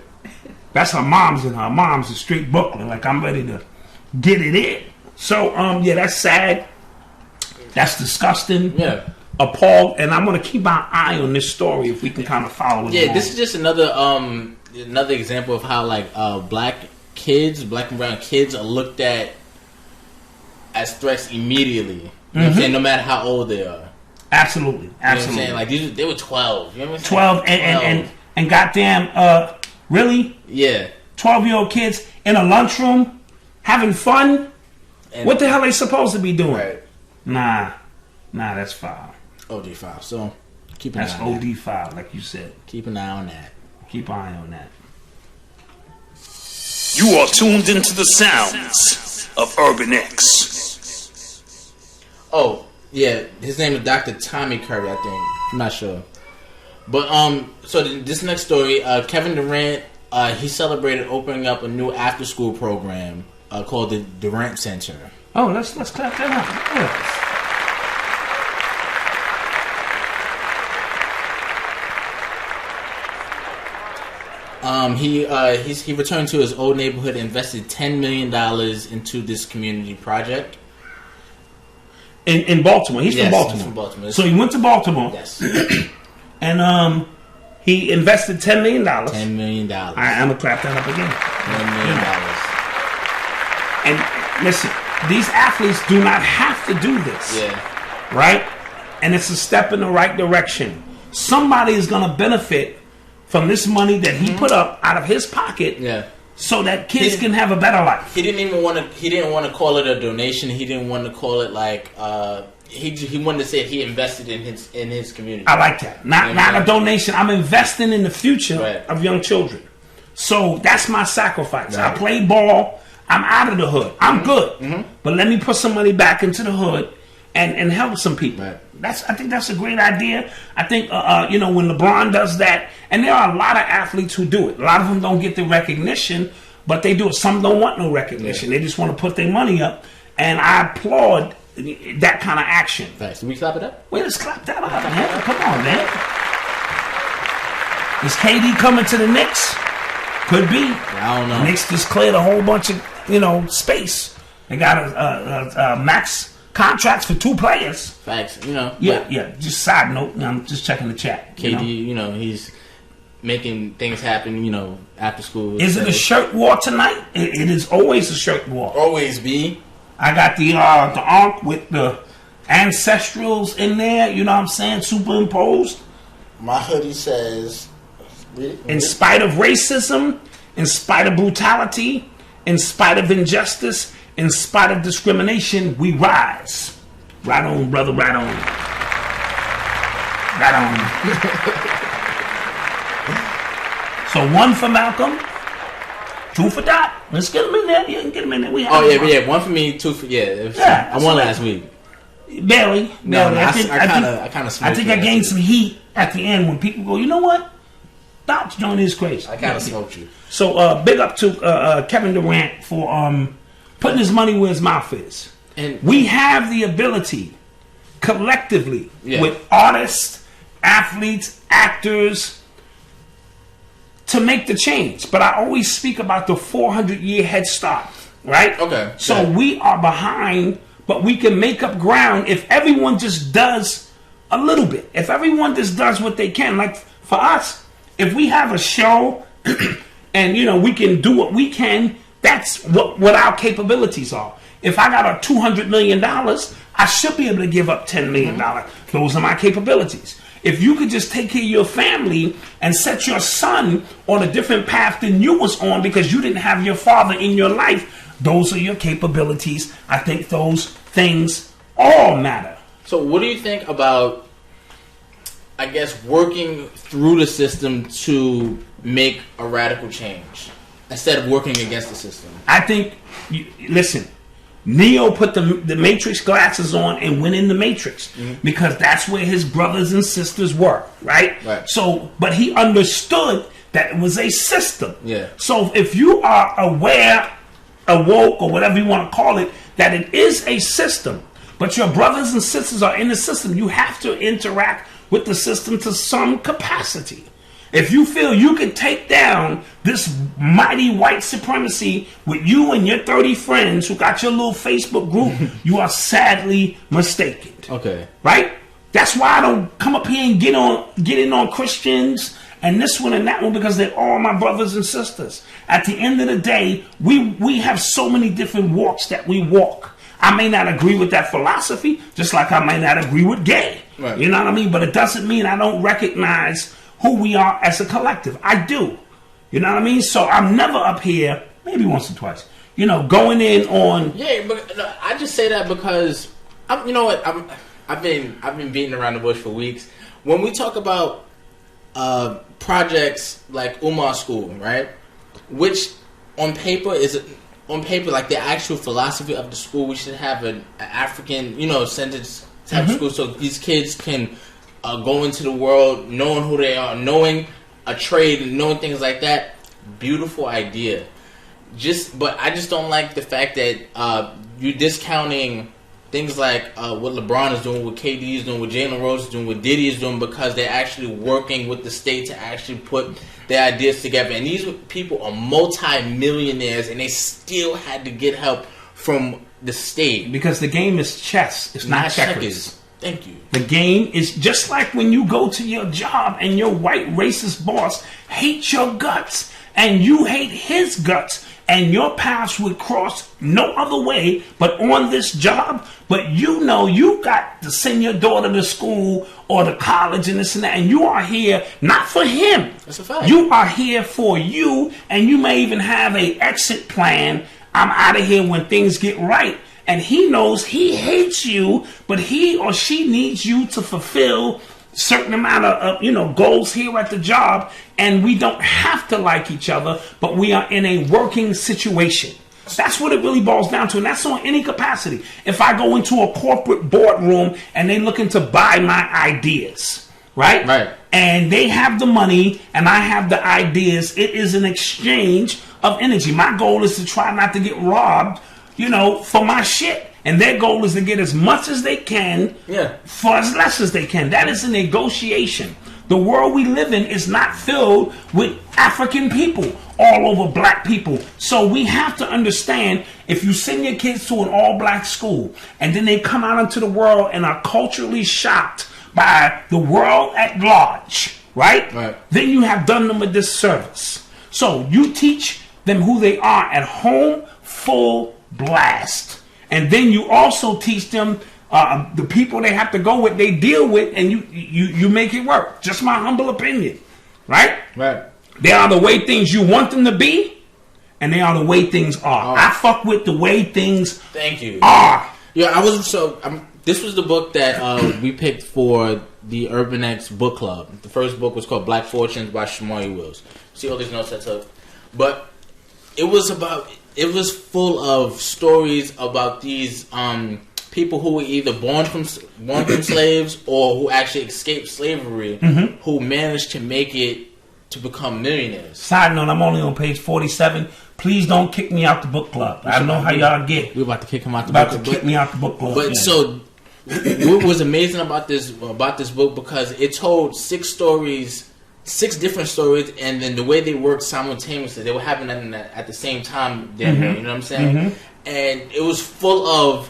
That's her mom's, and her mom's is straight Brooklyn. Like, I'm ready to get it in. So, yeah, that's sad. That's disgusting. Yeah. Appalled. And I'm going to keep our eye on this story if we can kind of follow it. Yeah, this is just another example of how, like, black and brown kids are looked at as threats immediately. You know what I'm saying? No matter how old they are. Absolutely. You know what I'm saying? Like, they were 12. You know what I'm saying? 12 and goddamn, really? Yeah. 12-year-old kids in a lunchroom having fun? And what the hell are they supposed to be doing? Right. Nah, that's foul. OD foul. So, keep an eye on that. That's OD foul, like you said. Keep an eye on that. Keep an eye on that. You are tuned into the sounds of Urban X. Oh, yeah. His name is Dr. Tommy Curry, I think. I'm not sure. But, so this next story, Kevin Durant, he celebrated opening up a new after-school program called the Durant Center. Oh, let's clap that up. Yeah. He returned to his old neighborhood and invested $10 million into this community project. In Baltimore. He's from Baltimore. He's from Baltimore. So he went to Baltimore. Yes. And he invested $10 million. $10 million. All right, I'm going to clap that up again. $10 million. And listen, these athletes do not have to do this. Yeah. Right? and it's a step in the right direction. Somebody is going to benefit from this money that he put up out of his pocket. Yeah. So that kids can have a better life. He didn't want to call it a donation. He didn't want to call it like he wanted to say he invested in his community. I like that. Not a donation. I'm investing in the future of young children. So that's my sacrifice. Right. I play ball. I'm out of the hood. I'm good. But let me put some money back into the hood and help some people. Right. I think that's a great idea. I think when LeBron does that, and there are a lot of athletes who do it. A lot of them don't get the recognition, but they do it. Some don't want no recognition. Yeah. They just want to put their money up, and I applaud that kind of action. Thanks. Can we clap it up? Well, let's clap that up, man. Come on, man. Is KD coming to the Knicks? Could be. I don't know. The Knicks just cleared a whole bunch of space. They got a max contracts for 2 players. Facts, Yeah. Just side note, I'm just checking the chat. KD, he's making things happen, after school. Is it a shirt war tonight? It is always a shirt war. Always be. I got the Ankh with the ancestrals in there, you know what I'm saying, superimposed. My hoodie says, in spite of racism, in spite of brutality, in spite of injustice, in spite of discrimination, we rise. Right on, brother, right on. Right on. So 1 for Malcolm, 2 for Doc. Let's get him in there. Yeah, get him in there. 1 for me, 2 for I won last week. Barely. No, I kind of. I think I gained some heat at the end when people go, you know what? Doc's joint is crazy. I kind of smoked you. So big up to Kevin Durant for putting his money where his mouth is. And we have the ability, collectively, with artists, athletes, actors, to make the change. But I always speak about the 400-year head start, right? Okay. So we are behind, but we can make up ground if everyone just does a little bit. If everyone just does what they can. Like for us, if we have a show and, we can do what we can, that's what our capabilities are. If I got a $200 million, I should be able to give up $10 million. Those are my capabilities. If you could just take care of your family and set your son on a different path than you was on because you didn't have your father in your life, those are your capabilities. I think those things all matter. So what do you think about, I guess, working through the system to make a radical change instead of working against the system? I think, listen, Neo put the Matrix glasses on and went in the Matrix because that's where his brothers and sisters were, right? So, but he understood that it was a system. Yeah. So if you are aware, awoke, or whatever you want to call it, that it is a system, but your brothers and sisters are in the system, you have to interact with the system to some capacity. If you feel you can take down this mighty white supremacy with you and your 30 friends who got your little Facebook group, you are sadly mistaken. Okay. Right? That's why I don't come up here and get in on Christians and this one and that one, because they're all my brothers and sisters. At the end of the day, we have so many different walks that we walk. I may not agree with that philosophy, just like I may not agree with gay. Right. You know what I mean? But it doesn't mean I don't recognize who we are as a collective. I do. You know what I mean? So I'm never up here, maybe once or twice, going in on. Yeah, but I just say that because I've been beating around the bush for weeks. When we talk about projects like Umar School, right? Which on paper like the actual philosophy of the school, we should have an African, centered type of school so these kids can go into the world knowing who they are, knowing a trade, and knowing things like that. Beautiful idea. But I just don't like the fact that you're discounting things like what LeBron is doing, what KD is doing, what Jalen Rose is doing, what Diddy is doing, because they're actually working with the state to actually put their ideas together. And these people are multi-millionaires, and they still had to get help from the state. Because the game is chess. It's not checkers. Thank you. The game is just like when you go to your job and your white racist boss hates your guts and you hate his guts and your paths would cross no other way but on this job. But you know you got to send your daughter to school or to college and this and that, and you are here not for him. That's a fact. You are here for you, and you may even have a exit plan. I'm out of here when things get right. And he knows he hates you, but he or she needs you to fulfill certain amount of goals here at the job. And we don't have to like each other, but we are in a working situation. That's what it really boils down to, and that's on any capacity. If I go into a corporate boardroom and they looking to buy my ideas, right? And they have the money and I have the ideas, it is an exchange of energy. My goal is to try not to get robbed, for my shit. And their goal is to get as much as they can for as less as they can. That is a negotiation. The world we live in is not filled with African people all over black people. So we have to understand, if you send your kids to an all-black school and then they come out into the world and are culturally shocked by the world at large, right? Then you have done them a disservice. So you teach them who they are at home, full blast. And then you also teach them the people they have to go with, they deal with, and you make it work. Just my humble opinion, right? They are the way things you want them to be, and they are the way things are. I fuck with the way things are. Yeah, this was the book that we picked for the Urban X book club. The first book was called Black Fortunes by Shamari Wills. See all these notes I took? But it was full of stories about these people who were either born from slaves or who actually escaped slavery, who managed to make it to become millionaires. Side note, I'm only on page 47. Please don't kick me out the book club. I know how y'all get. We're about to kick him out the book club. Kick me out the book club. But so, what was amazing about this book, because it told 6 different stories, and then the way they worked simultaneously, they were happening at the same time. You know what I'm saying? And it was full of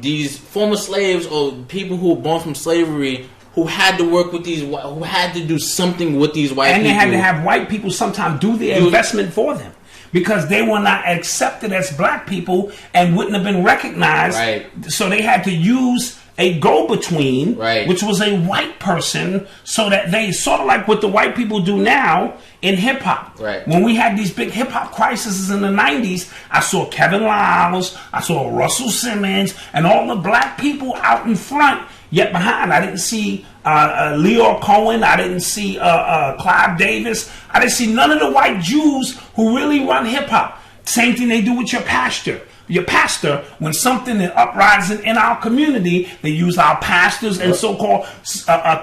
these former slaves or people who were born from slavery, who had to work with who had to do something with these white people. And they had to have white people sometimes do the investment for them, because they were not accepted as black people and wouldn't have been recognized. So they had to use a go-between, which was a white person, so that they sort of like what the white people do now in hip-hop. When we had these big hip-hop crises in the 90s, I saw Kevin Lyles, I saw Russell Simmons, and all the black people out in front, yet behind. I didn't see Leo Cohen, I didn't see Clive Davis, I didn't see none of the white Jews who really run hip-hop. Same thing they do with your pastor. Your pastor, when something is uprising in our community, they use our pastors and so-called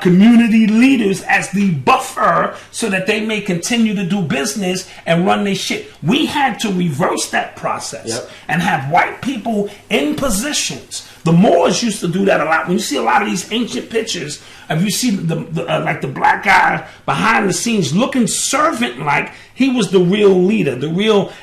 community leaders as the buffer so that they may continue to do business and run their shit. We had to reverse that process and have white people in positions. The Moors used to do that a lot. When you see a lot of these ancient pictures, if you see like the black guy behind the scenes looking servant-like, he was the real leader,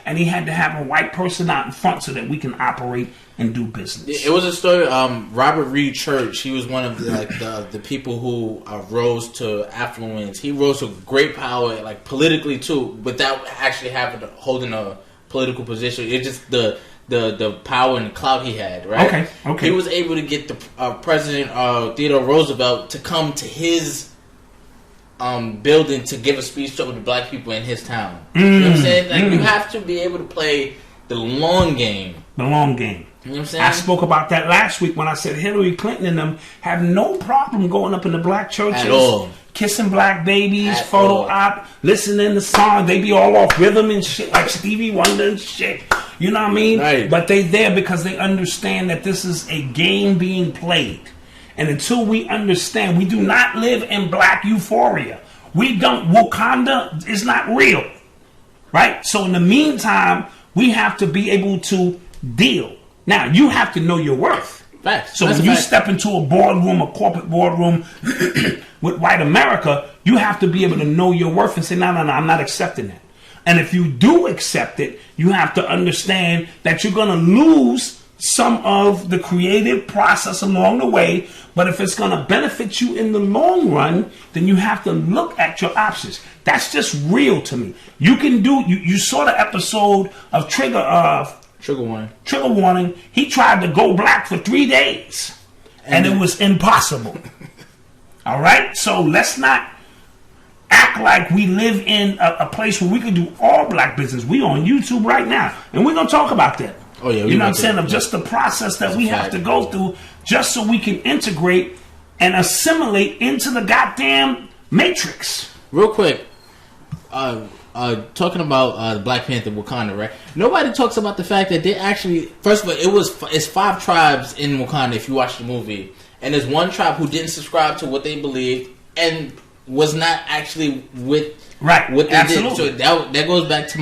and he had to have a white person out in front so that we can operate and do business. It was a story. Robert Reed Church, he was one of the people who rose to affluence. He rose to great power, like politically too, without actually holding a political position. It's just the power and the clout he had, right? Okay. He was able to get the President Theodore Roosevelt to come to his building to give a speech to the black people in his town. You know what I'm saying? Like, you have to be able to play the long game. The long game. You know what I'm saying? I spoke about that last week when I said Hillary Clinton and them have no problem going up in the black churches. At all. Kissing black babies, photo op, listening to songs. They be all off rhythm and shit like Stevie Wonder and shit. You know what I mean? But they there because they understand that this is a game being played. And until we understand, we do not live in black euphoria. We don't. Wakanda is not real. Right? So in the meantime, we have to be able to deal. Now, you have to know your worth. Facts. So when you step into a boardroom, a corporate boardroom with white America, you have to be able to know your worth and say, no, I'm not accepting that. And if you do accept it, you have to understand that you're going to lose some of the creative process along the way. But if it's going to benefit you in the long run, then you have to look at your options. That's just real to me. You can do. You saw the episode of Trigger Warning. He tried to go black for 3 days, and it was impossible. All right, so let's not act like we live in a place where we can do all black business. We on YouTube right now, and we're gonna talk about that. Oh yeah, you know what I'm saying? Of just the process that we have to go through, just so we can integrate and assimilate into the goddamn matrix. Real quick, talking about Black Panther Wakanda, right? Nobody talks about the fact that they actually, first of all, it's 5 tribes in Wakanda if you watch the movie, and there's one tribe who didn't subscribe to what they believed and was not actually with what they Absolutely. did. So that goes back to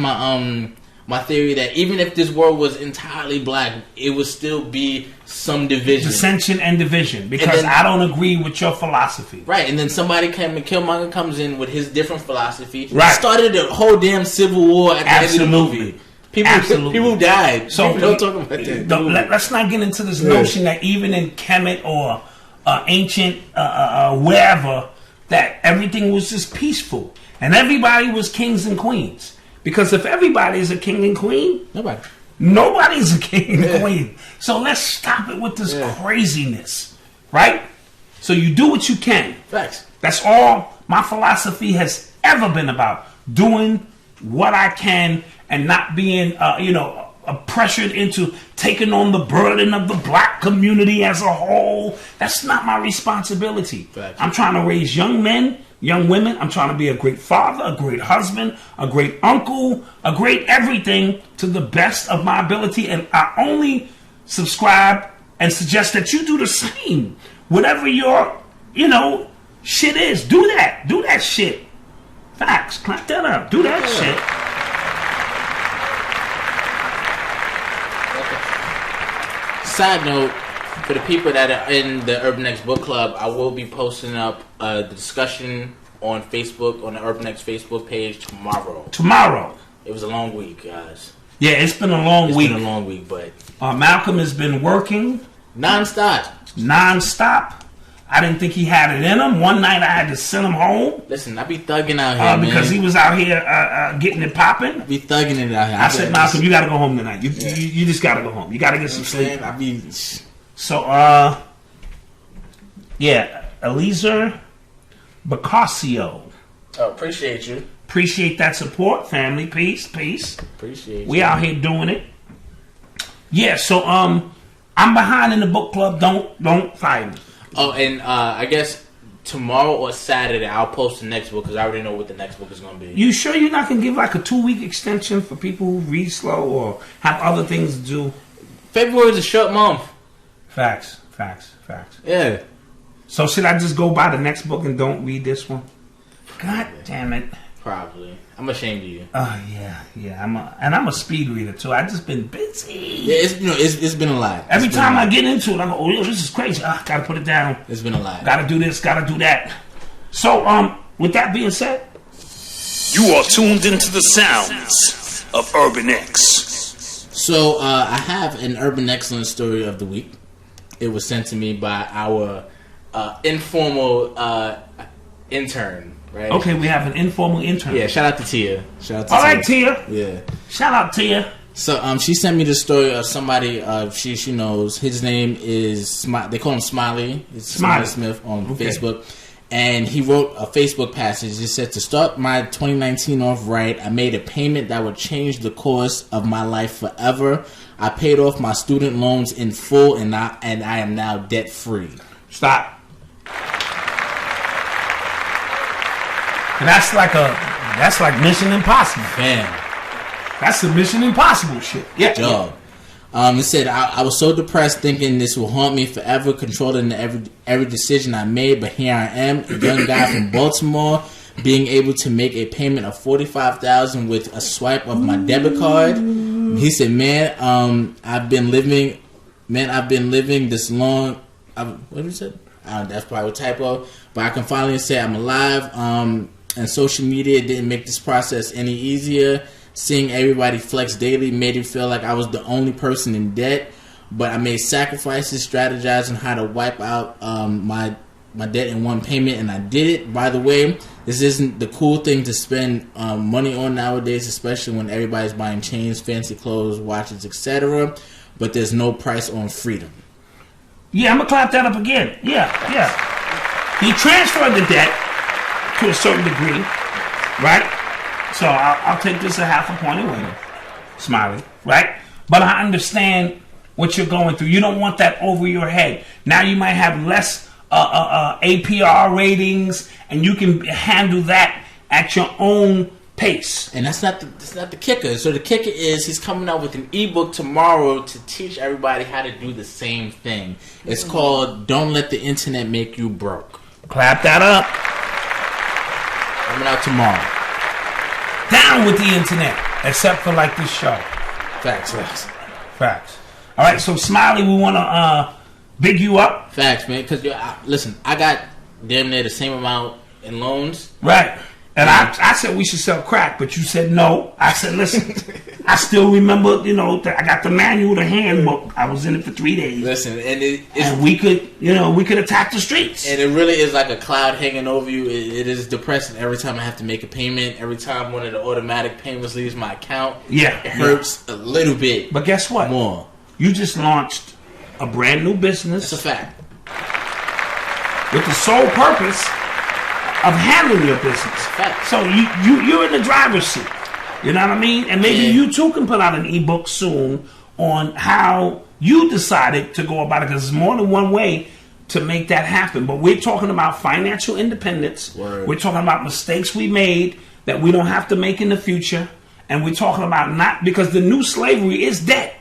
my theory that even if this world was entirely black, it would still be some division. Dissension and division. Because I don't agree with your philosophy. Right, and then somebody Killmonger comes in with his different philosophy. Right. Started a whole damn civil war at the end of the movie. People died. So people don't talk about that. Let's not get into this notion that even in Kemet or ancient wherever, that everything was just peaceful. And everybody was kings and queens. Because if everybody is a king and queen, nobody's a king and queen. So let's stop it with this craziness, right? So you do what you can. Facts. That's all my philosophy has ever been about. Doing what I can and not being, pressured into taking on the burden of the black community as a whole. That's not my responsibility. Facts. I'm trying to raise young men, young women. I'm trying to be a great father, a great husband, a great uncle, a great everything to the best of my ability. And I only subscribe and suggest that you do the same. Whatever your, shit is, do that. Do that shit. Facts. Clap that up. Do that shit. Side note, for the people that are in the Urban X Book Club, I will be posting up the discussion on Facebook, on the Urban X Facebook page tomorrow. It was a long week, guys. Yeah, it's been a long week. It's been a long week, but Malcolm has been working non-stop. I didn't think he had it in him. One night I had to send him home. Listen, I be thugging out here, because he was out here getting it popping. I be thugging it out here. I said, Malcolm, you got to go home tonight. You just got to go home. You got to get some sleep. So, Eliezer Bacasio. Oh, appreciate you. Appreciate that support, family. Peace. Appreciate you. We out here doing it. Yeah, so I'm behind in the book club. Don't fight me. Oh, and I guess tomorrow or Saturday I'll post the next book because I already know what the next book is going to be. You sure you're not going to give like a 2-week extension for people who read slow or have other things to do? February is a short month. Facts. Yeah. So should I just go buy the next book and don't read this one? God damn it. Probably. I'm ashamed of you. Oh yeah. I'm a speed reader too. I just been busy. Yeah, it's been a lot. Every time I get into it, I go, oh, this is crazy. Gotta put it down. It's been a lot. Gotta do this. Gotta do that. So with that being said, you are tuned into the sounds of Urban X. So I have an Urban Excellence story of the week. It was sent to me by our informal intern. Right. Okay, we have an informal intern. Yeah, shout out to Tia. All right, Tia. Yeah. Shout out Tia. So she sent me the story of somebody she knows. His name is they call him Smiley. It's Smiley Smith on Facebook. And he wrote a Facebook passage. It said, to start my 2019 off right, I made a payment that would change the course of my life forever. I paid off my student loans in full and I am now debt free. Stop. That's like Mission Impossible. Damn. That's the Mission Impossible shit. Yeah. Job. It said, I was so depressed thinking this will haunt me forever, controlling every decision I made, but here I am, a young guy from Baltimore, being able to make a payment of $45,000 with a swipe of my debit card. He said, I've been living this long. What did he say? That's probably a typo. But I can finally say I'm alive. And social media didn't make this process any easier. Seeing everybody flex daily made it feel like I was the only person in debt. but I made sacrifices, strategizing how to wipe out my debt in one payment, and I did it. By the way, this isn't the cool thing to spend money on nowadays, especially when everybody's buying chains, fancy clothes, watches, etc. But there's no price on freedom. Yeah, I'm going to clap that up again. Yeah. He transferred the debt to a certain degree, right? So I'll take this a half a point away, Smiley, right? But I understand what you're going through. You don't want that over your head. Now you might have less APR ratings, and you can handle that at your own pace. And that's not the kicker. So the kicker is he's coming out with an ebook tomorrow to teach everybody how to do the same thing. It's called "Don't Let the Internet Make You Broke." Clap that up. Coming out tomorrow. Down with the internet, except for like this show. Facts. All right, so Smiley, we want to big you up. Facts, man. Because listen, I got damn near the same amount in loans. Right. And I said we should sell crack, but you said no. I said, listen, I still remember, I got the manual, the handbook. I was in it for 3 days. Listen, and we could attack the streets. And it really is like a cloud hanging over you. It is depressing every time I have to make a payment. Every time one of the automatic payments leaves my account. Yeah. It hurts a little bit. But guess what? More. You just launched a brand new business. It's a fact. With the sole purpose of handling your business. Fact. So you're in the driver's seat. You know what I mean? And maybe you too can put out an ebook soon on how you decided to go about it, because there's more than one way to make that happen. But we're talking about financial independence. Word. We're talking about mistakes we made that we don't have to make in the future. And we're talking about not, because the new slavery is debt.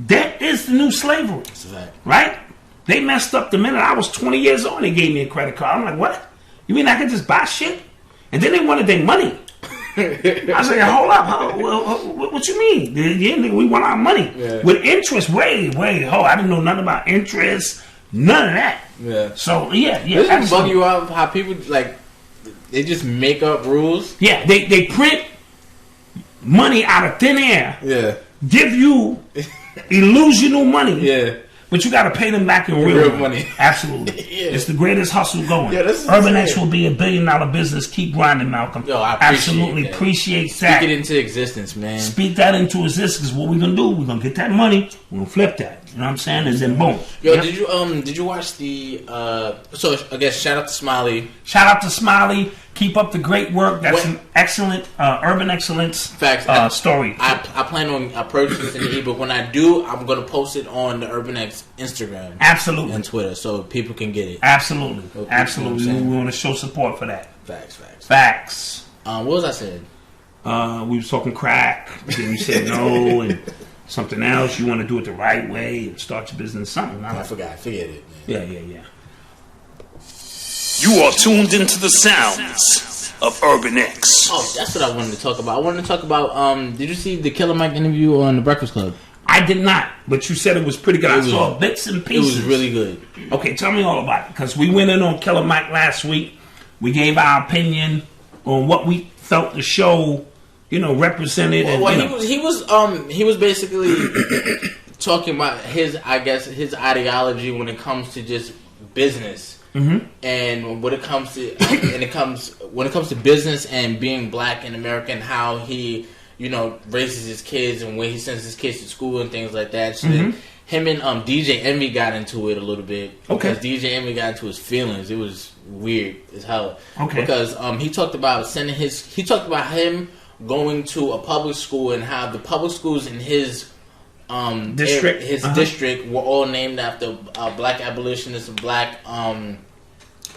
Debt is the new slavery. That's a fact. Right? They messed up the minute I was 20 years old and they gave me a credit card. I'm like, what? You mean I could just buy shit? And then they wanted their money. I was like, hold up. What you mean? Yeah, we want our money. Yeah. With interest. Wait. I didn't know nothing about interest. None of that. Yeah. So, yeah. Doesn't it bug you out how people, they just make up rules? Yeah, they print money out of thin air. Yeah. Give you illusional money. Yeah. But you got to pay them back in real money. Absolutely. Yeah. It's the greatest hustle going. Yeah, this is Urban insane. X will be $1 billion business. Keep grinding, Malcolm. Yo, I appreciate that. Appreciate that. Speak it into existence, man. Speak that into existence. Because what we're going to do, we're going to get that money. We're going to flip that. You know what I'm saying? And then boom. Yo, Yep. did you watch the, so I guess shout out to Smiley. Shout out to Smiley. Keep up the great work. That's an excellent urban excellence story. I plan on purchasing the ebook. When I do, I'm going to post it on the Urban X Instagram. Absolutely. And Twitter, so people can get it. Absolutely. Okay, Absolutely. you know what I'm saying? We want to show support for that. Facts. What was I saying? We was talking crack. Then you said no, and something else. You want to do it the right way and start your business. Something. I forgot. Forget it, man. Yeah. You are tuned into the sounds of Urban X. Oh, that's what I wanted to talk about. I wanted to talk about, did you see the Killer Mike interview on The Breakfast Club? I did not, but you said it was pretty good. I saw bits and pieces. It was really good. Okay, tell me all about it, because we went in on Killer Mike last week. We gave our opinion on what we felt the show, represented. He was basically talking about his ideology when it comes to just business. Mm-hmm. And when it comes to business and being black in America, and how he raises his kids and when he sends his kids to school and things like that. So then him and DJ Envy got into it a little bit. Okay. Because DJ Envy got into his feelings. It was weird as hell. Okay. Because he talked about him going to a public school and how the public schools in his district, district were all named after black abolitionists and black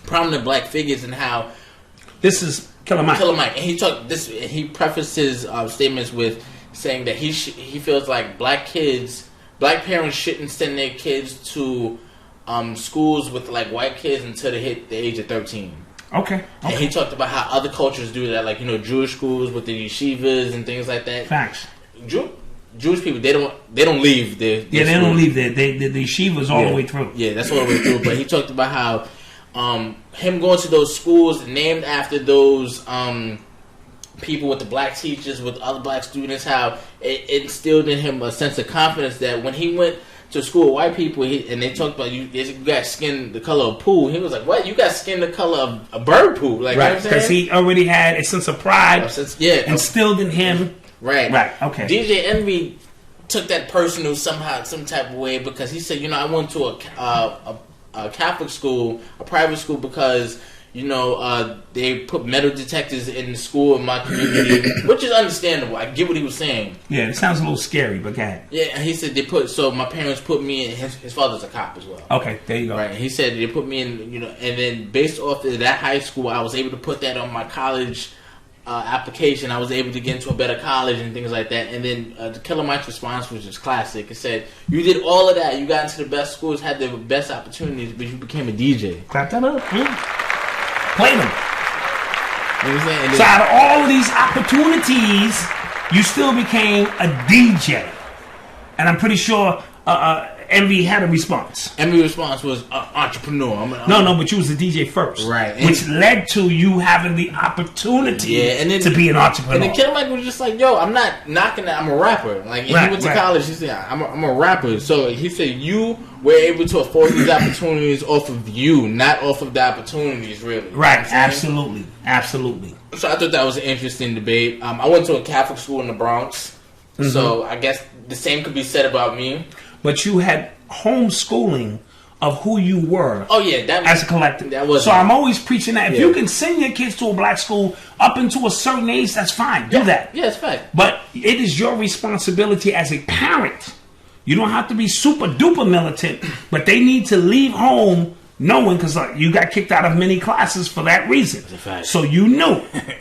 prominent black figures, and how this is Killer Mike. And he prefaced his statements with saying that he feels like black parents shouldn't send their kids to schools with white kids until they hit the age of 13. Okay. And he talked about how other cultures do that, Jewish schools with the yeshivas and things like that. Facts. Jewish people, they don't leave their they don't leave there. The yeshivas all the way through. Yeah, that's all the way through. But he talked about how him going to those schools named after those people with the black teachers, with other black students, how it instilled in him a sense of confidence that when he went to school with white people, and they talked about you got skin the color of poo. He was like, "What? You got skin the color of a bird poo?" Like, right? Because he already had a sense of pride instilled in him. Right. Okay. DJ Envy took that personal somehow, some type of way, because he said, I went to a Catholic school, a private school, because they put metal detectors in the school in my community, which is understandable. I get what he was saying. Yeah, it sounds a little scary, but go ahead. Yeah, he said my parents put me in, his father's a cop as well. Okay, there you go. Right, he said they put me in, and then based off of that high school, I was able to put that on my college application. I was able to get into a better college and things like that. And then the Killer Mike's response was just classic. It said, "You did all of that. You got into the best schools, had the best opportunities, but you became a DJ." Clap that up. Played them. You know what I'm saying? So out of all of these opportunities, you still became a DJ. And I'm pretty sure Envy had a response. Envy's response was entrepreneur. No, but you was a DJ first. Right. Which led to you having the opportunity to be an entrepreneur. And then Killer Mike was just like, "Yo, I'm not knocking that. I'm a rapper." Like, he went to college. He said, I'm a rapper. So he said, you were able to afford these opportunities off of you, not off of the opportunities, really. Right. Absolutely. So I thought that was an interesting debate. I went to a Catholic school in the Bronx. Mm-hmm. So I guess the same could be said about me. But you had homeschooling of who you were. Oh yeah, as a collective. So I'm always preaching that if you can send your kids to a black school up into a certain age, that's fine. Do that. Yeah, it's fact. But it is your responsibility as a parent. You don't have to be super duper militant, but they need to leave home knowing, because you got kicked out of many classes for that reason. That's a fact. So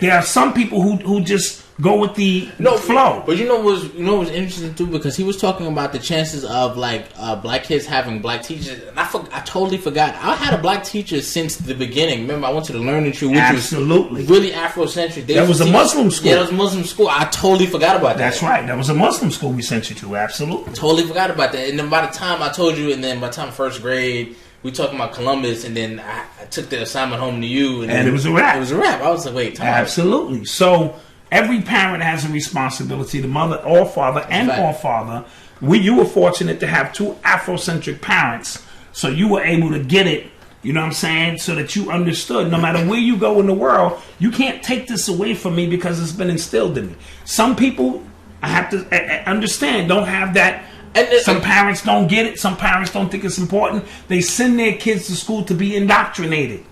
there are some people who just go with the flow. But what was interesting too, because he was talking about the chances of black kids having black teachers, and I totally forgot. I had a black teacher since the beginning. Remember, I went to the Learning Tree, which was really Afrocentric. That was a Muslim school. Yeah, that was a Muslim school. I totally forgot about that. That's right. That was a Muslim school we sent you to. Absolutely. Totally forgot about that. And then by the time I told you, and then by the time first grade, we talking about Columbus, and then I took the assignment home to you, and it was a wrap. It was a wrap. I was like, wait, time absolutely. Out. So every parent has a responsibility. The mother or father or father. You were fortunate to have two Afrocentric parents, so you were able to get it. You know what I'm saying? So that you understood. No matter where you go in the world, you can't take this away from me because it's been instilled in me. Some people, I have to understand, don't have that. Some parents don't get it. Some parents don't think it's important. They send their kids to school to be indoctrinated.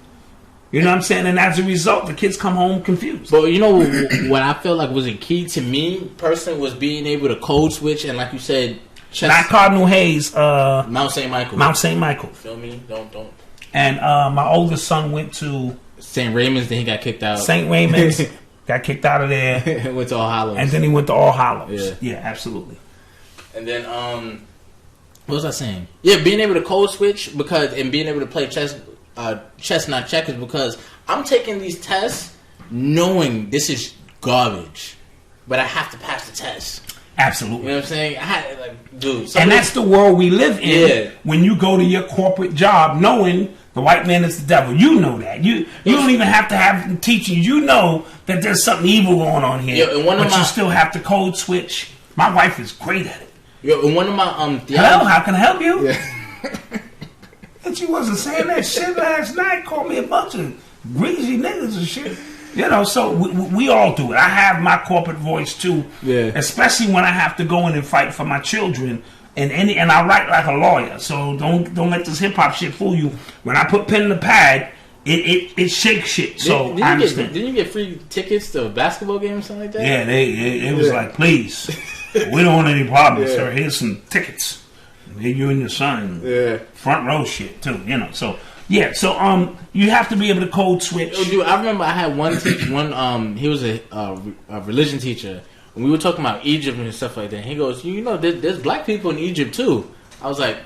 You know what I'm saying? And as a result, the kids come home confused. But what I feel like was a key to me personally was being able to code switch, and like you said, not Cardinal Hayes. Mount St. Michael. Mount St. Michael. Feel me? Don't. And my oldest son went to St. Raymond's. Then he got kicked out. St. Raymond's got kicked out of there. Went to All Hallows. And then he went to All Hallows. Yeah, absolutely. And then, what was I saying? Yeah, being able to code switch and being able to play chess not checkers, because I'm taking these tests knowing this is garbage, but I have to pass the test. Absolutely. You know what I'm saying? Dude. And that's the world we live in. Yeah. When you go to your corporate job, knowing the white man is the devil, you know that. You don't even have to have them teaching. You know that there's something evil going on here, you still have to code switch. My wife is great at it. One of my hello, how can I help you? Yeah. And she wasn't saying that shit last night. Called me a bunch of greasy niggas and shit. So we all do it. I have my corporate voice too. Yeah. Especially when I have to go in and fight for my children. And I write like a lawyer. So don't let this hip hop shit fool you. When I put pen in the pad, it shakes shit. So I understand. Didn't you get free tickets to a basketball game or something like that? Yeah, it was like, please. We don't want any problems, sir. Here's some tickets. Here you and your son. Yeah. Front row shit too, So yeah, so you have to be able to code switch. Dude, I remember I had one teacher. He was a religion teacher, and we were talking about Egypt and stuff like that. He goes, there's black people in Egypt too. I was like,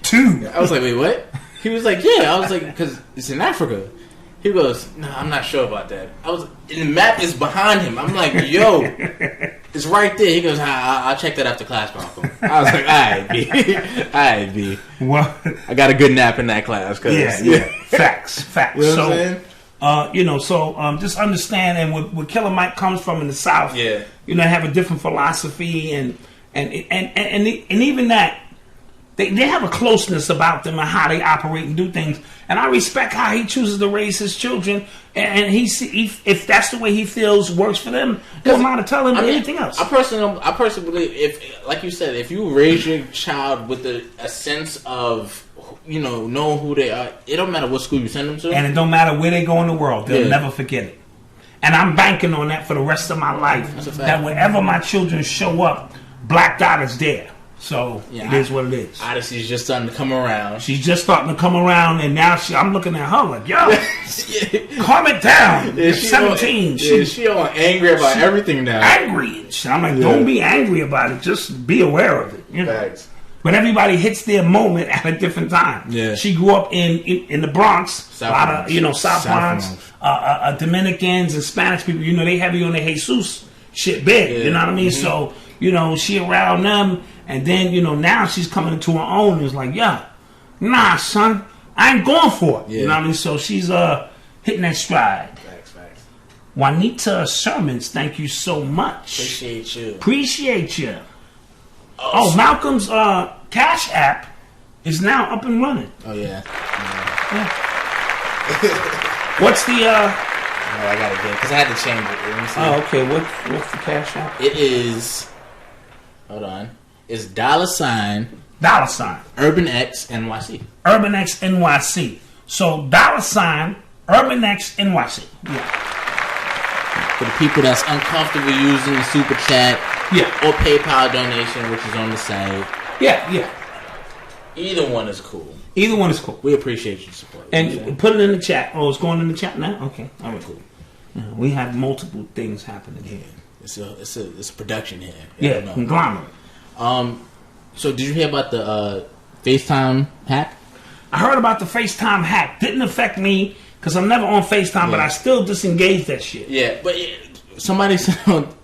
two. I was like, wait, what? He was like, yeah. I was like, because it's in Africa. He goes, no, I'm not sure about that. And the map is behind him. I'm like, yo, it's right there. He goes, I'll check that after class, Malcolm. I was like, all right, B. Well, I got a good nap in that class. Yeah. Facts. You know what I'm saying? Just understand, and where Killer Mike comes from in the South, have a different philosophy, and even that, They have a closeness about them and how they operate and do things. And I respect how he chooses to raise his children. And if that's the way he feels works for them, who am I to tell him anything else? I personally believe, if, like you said, if you raise your child with a sense of, knowing who they are, it don't matter what school you send them to. And it don't matter where they go in the world. They'll never forget it. And I'm banking on that for the rest of my life. That wherever my children show up, Black Dot is there. So it is what it is. Odyssey's just starting to come around. She's just starting to come around, and now I'm looking at her like, yo, calm it down. Yeah, 17. She all angry about everything now. Angry and shit. I'm like, don't be angry about it. Just be aware of it. Facts. But everybody hits their moment at a different time. Yeah. She grew up in the Bronx. South Bronx. Dominicans and Spanish people, they heavy on the Jesus shit big. Yeah. You know what I mean? Mm-hmm. So, she around them. And then, now she's coming into her own. It's like, nah, son, I ain't going for it. Yeah. You know what I mean? So she's hitting that stride. Facts. Juanita Shermans, thank you so much. Appreciate you. Oh, Malcolm's Cash App is now up and running. Oh, yeah. What's the... I got to get it, because I had to change it. Let me see. Oh, okay. What's the Cash App? It is... Hold on. It's $. Urban X NYC. Urban X NYC. So $, Urban X NYC. Yeah. For the people that's uncomfortable using the super chat, or PayPal donation, which is on the site. Yeah. Either one is cool. We appreciate your support. And put it in the chat. Oh, it's going in the chat now. Okay, all right, cool. We have multiple things happening here. It's a production here. Yeah, conglomerate. So did you hear about the FaceTime hack? I heard about the FaceTime hack. Didn't affect me because I'm never on FaceTime, but I still disengaged that shit. Yeah, but somebody said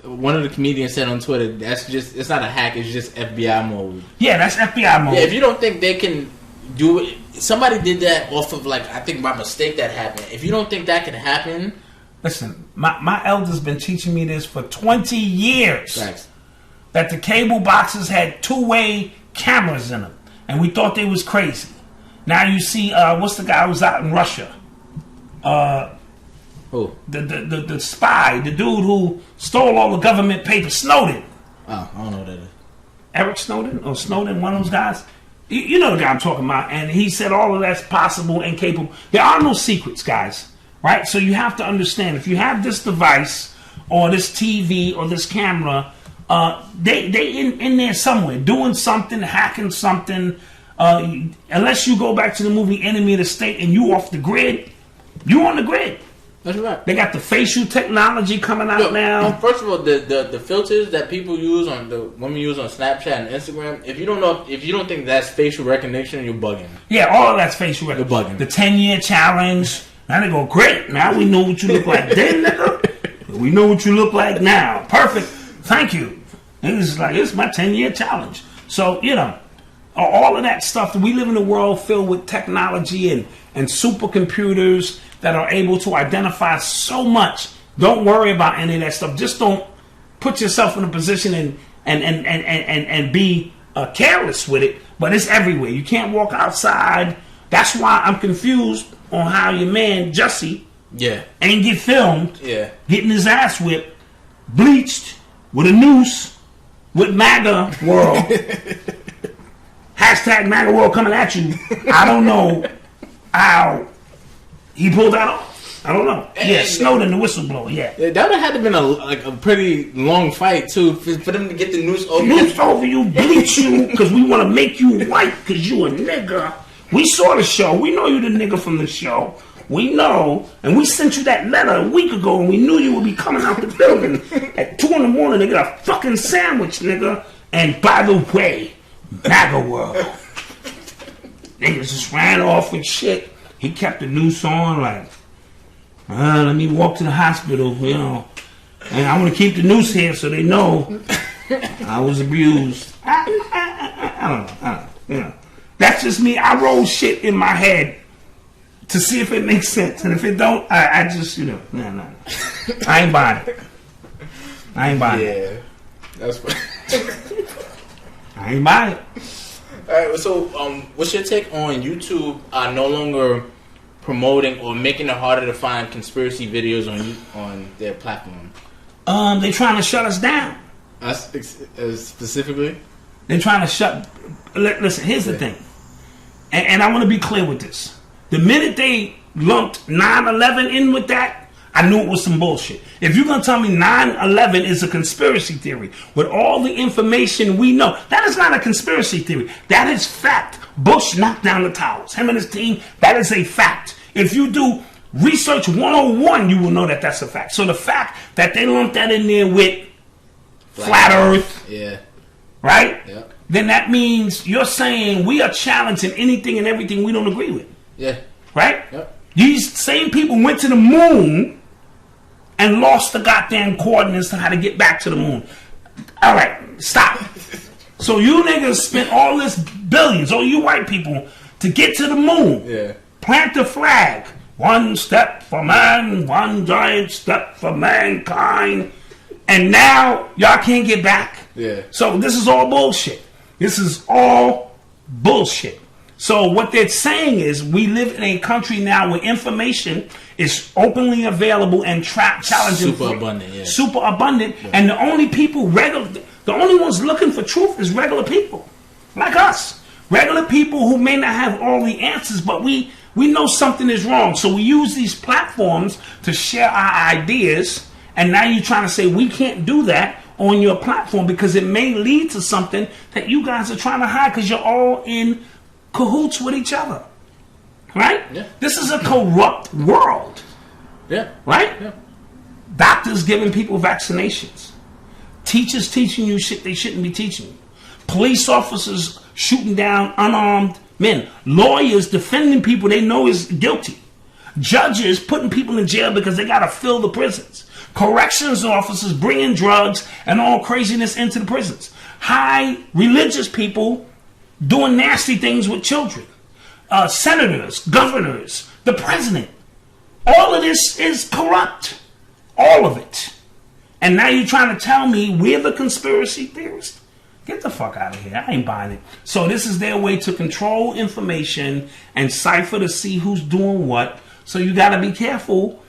one of the comedians said on Twitter, it's not a hack, it's just FBI mode. Yeah, that's FBI mode. Yeah, if you don't think they can do it, somebody did that off of I think by mistake that happened. If you don't think that can happen, listen, my elder's been teaching me this for 20 years. Thanks. That the cable boxes had two-way cameras in them, and we thought they was crazy. Now you see, what's the guy who's out in Russia? Who? The spy, the dude who stole all the government papers, Snowden. Oh, I don't know what that is. Eric Snowden or Snowden, one of those guys. You know the guy I'm talking about, and he said all of that's possible and capable. There are no secrets, guys, right? So you have to understand, if you have this device or this TV or this camera, they in there somewhere doing something, hacking something. Unless you go back to the movie Enemy of the State and you off the grid, you on the grid. That's right. They got the facial technology coming out now. First of all, the filters that people use women use on Snapchat and Instagram. If you don't think that's facial recognition, you're bugging. Yeah, all of that's facial recognition. You're bugging. The 10-year challenge. Now they go, great. Now we know what you look like then, nigga. We know what you look like now. Perfect. Thank you. And it's like, it's my 10-year challenge. So, all of that stuff. We live in a world filled with technology and supercomputers that are able to identify so much. Don't worry about any of that stuff. Just don't put yourself in a position and be careless with it. But it's everywhere. You can't walk outside. That's why I'm confused on how your man Jussie ain't get filmed getting his ass whipped, bleached with a noose with MAGA World. Hashtag MAGA World coming at you. I don't know how he pulled that off. I don't know. Yeah, Snowden, the whistleblower. Yeah, that would have had to been a pretty long fight too for them to get the noose over. Noose over you, bleach you, because we want to make you white because you a nigga. We saw the show. We know you the nigga from the show. We know, and we sent you that letter a week ago, and we knew you would be coming out the building at 2 in the morning to get a fucking sandwich, nigga. And by the way, MAGA World. Niggas just ran off with shit. He kept the noose on, like, let me walk to the hospital, and I want to keep the noose here so they know I was abused. I don't know. That's just me. I roll shit in my head to see if it makes sense, and if it don't, I just, no. I ain't buying it. Yeah, that's. I ain't buying it. Alright, so what's your take on YouTube no longer promoting or making it harder to find conspiracy videos on their platform? They're trying to shut us down. Specifically? They're trying to shut... Listen, here's the thing. And I want to be clear with this. The minute they lumped 9/11 in with that, I knew it was some bullshit. If you're going to tell me 9/11 is a conspiracy theory, with all the information we know, that is not a conspiracy theory. That is fact. Bush knocked down the towers. Him and his team, that is a fact. If you do Research 101, you will know that that's a fact. So the fact that they lumped that in there with flat Earth, right? Yep. Then that means you're saying we are challenging anything and everything we don't agree with. Yeah. Right? Yep. These same people went to the moon and lost the goddamn coordinates on how to get back to the moon. All right, stop. So you niggas spent all this billions, all you white people, to get to the moon. Yeah. Plant the flag. One step for man, one giant step for mankind. And now y'all can't get back. Yeah. So this is all bullshit. This is all bullshit. So what they're saying is we live in a country now where information is openly available and challenging. Super abundant, yeah. Super abundant. Yeah. And the only people the only ones looking for truth is regular people. Like us. Regular people who may not have all the answers, but we know something is wrong. So we use these platforms to share our ideas. And now you're trying to say we can't do that on your platform because it may lead to something that you guys are trying to hide because you're all in cahoots with each other. Right? Yeah. This is a corrupt world. Yeah. Right? Yeah. Doctors giving people vaccinations. Teachers teaching you shit they shouldn't be teaching you. Police officers shooting down unarmed men. Lawyers defending people they know is guilty. Judges putting people in jail because they got to fill the prisons. Corrections officers bringing drugs and all craziness into the prisons. High religious people doing nasty things with children. Senators, governors, the president. All of this is corrupt. All of it. And now you're trying to tell me we're the conspiracy theorists? Get the fuck out of here. I ain't buying it. So this is their way to control information and cipher to see who's doing what. So you got to be careful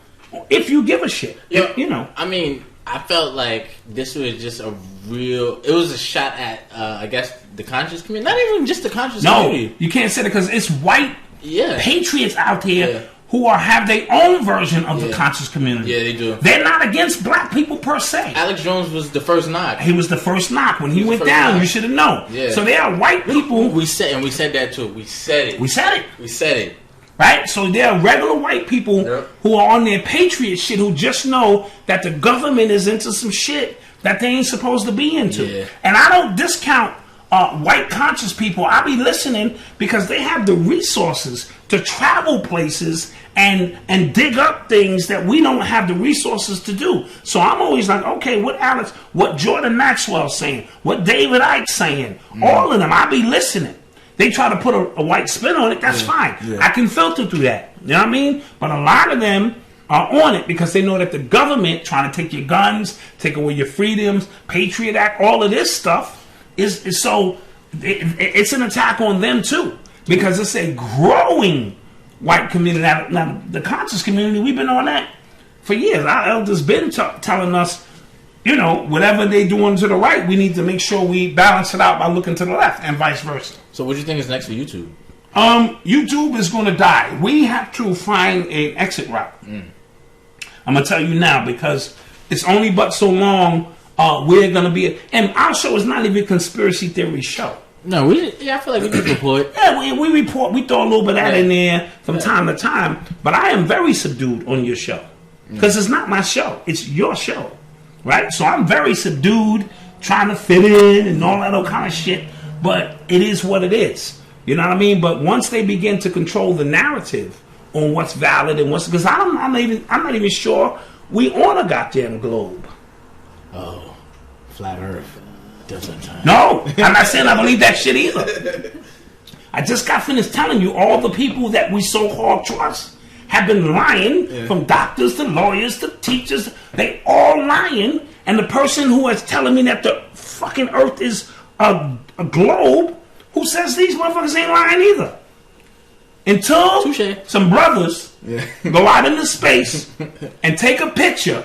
if you give a shit. Yeah, you know. I mean, I felt like this was just it was a shot at, I guess, the conscious community. Not even just the conscious community. No, you can't say that because it's white patriots out here who have their own version of the conscious community. Yeah, they do. They're not against black people per se. Alex Jones was the first knock. He was the first knock. When he went down, you should have known. Yeah. So they are white people. We said that too. We said it. Right? So there are regular white people who are on their patriot shit who just know that the government is into some shit that they ain't supposed to be into. Yeah. And I don't discount white conscious people. I be listening because they have the resources to travel places and dig up things that we don't have the resources to do. So I'm always like, okay, what Jordan Maxwell's saying, what David Icke's saying, all of them, I be listening. They try to put a white spin on it, that's fine. Yeah. I can filter through that. You know what I mean? But a lot of them are on it because they know that the government trying to take your guns, take away your freedoms, Patriot Act, all of this stuff is so it's an attack on them too. Because it's a growing white community. Now the conscious community, we've been on that for years. Our elders been telling us, you know, whatever they doing to the right, we need to make sure we balance it out by looking to the left and vice versa. So what do you think is next for YouTube? YouTube is going to die. We have to find an exit route. I'm going to tell you now because it's only but so long we're going to be... And our show is not even a conspiracy theory show. No, I feel like we can report. Yeah, we report. We throw a little bit of that in there from time to time. But I am very subdued on your show. Because it's not my show. It's your show. Right? So I'm very subdued, trying to fit in and all that old kind of shit. But it is what it is. You know what I mean? But once they begin to control the narrative on what's valid and what's... Because I'm not even sure we on a goddamn globe. Oh, flat Earth. No, I'm not saying I believe that shit either. I just got finished telling you all the people that we so-called trust have been lying, from doctors to lawyers to teachers. They all lying. And the person who is telling me that the fucking Earth is a globe Who says these motherfuckers ain't lying either? Until Touché. some brothers go out into space and take a picture,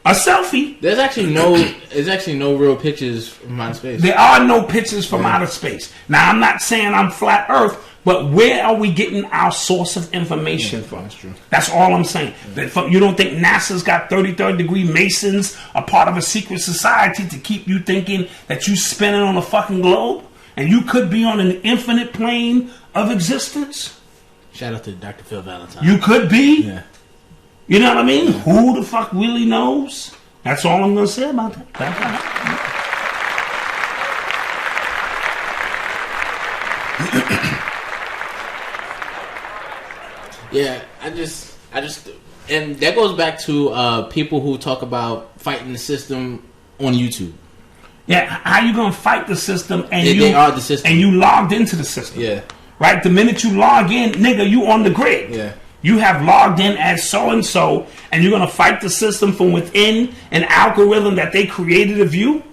a selfie. There's actually no real pictures from outer space. There are no pictures from outer space. Now, I'm not saying I'm flat Earth, but where are we getting our source of information from? That's true. That's all I'm saying. You don't think NASA's got 33rd degree Masons, a part of a secret society to keep you thinking that you spinning on a fucking globe and you could be on an infinite plane of existence? Shout out to Dr. Phil Valentine. You could be. Yeah. You know what I mean? Who the fuck really knows? That's all I'm going to say about that. That's all. Yeah, I just, and that goes back to people who talk about fighting the system on YouTube. Yeah, how you going to fight the system and They are the system. And you logged into the system? Yeah. Right? The minute you log in, nigga, you on the grid. Yeah. You have logged in as so-and-so, and you're going to fight the system from within an algorithm that they created of you?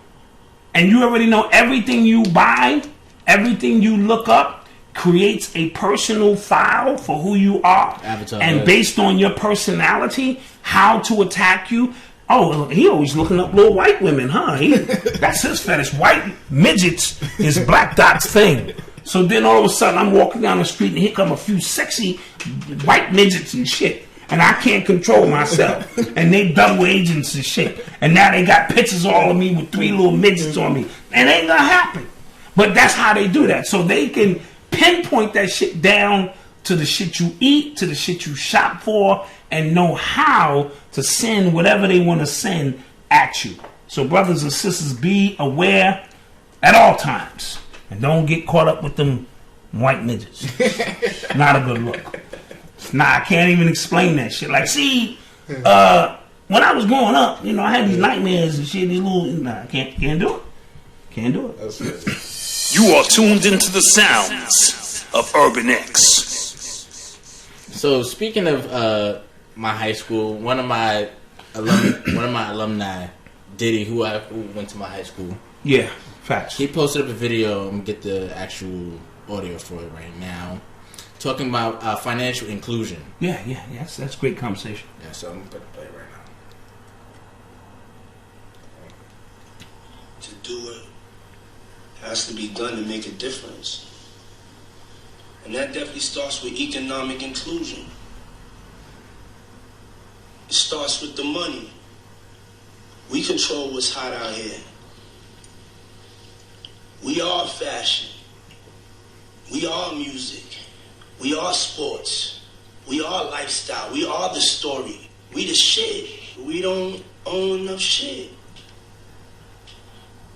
And you already know everything you buy, everything you look up, creates a personal file for who you are. Avatar, and yeah. based on your personality, how to attack you. Oh, he always looking up little white women, huh? That's his fetish. White midgets is Black Dot's thing. So then all of a sudden I'm walking down the street and here come a few sexy white midgets and shit. And I can't control myself. And they double agents and shit. And now they got pictures of all of me with 3 little midgets on me. And it ain't gonna happen. But that's how they do that. So they can pinpoint that shit down to the shit you eat, to the shit you shop for, and know how to send whatever they want to send at you. So brothers and sisters, be aware at all times. And don't get caught up with them white midgets. Not a good look. Nah, I can't even explain that shit. Like, see, when I was growing up, you know, I had these nightmares and shit. These little, nah, can't do it. Can't do it. You are tuned into the sounds of Urban X. So speaking of my high school, one of my alumni, Diddy, who went to my high school. Yeah, facts. He posted up a video. I'm gonna get the actual audio for it right now, talking about financial inclusion. Yeah, that's great conversation. Yeah, so I'm gonna play it right now. To do it has to be done to make a difference. And that definitely starts with economic inclusion. It starts with the money. We control what's hot out here. We are fashion. We are music. We are sports. We are lifestyle. We are the story. We the shit. We don't own enough shit.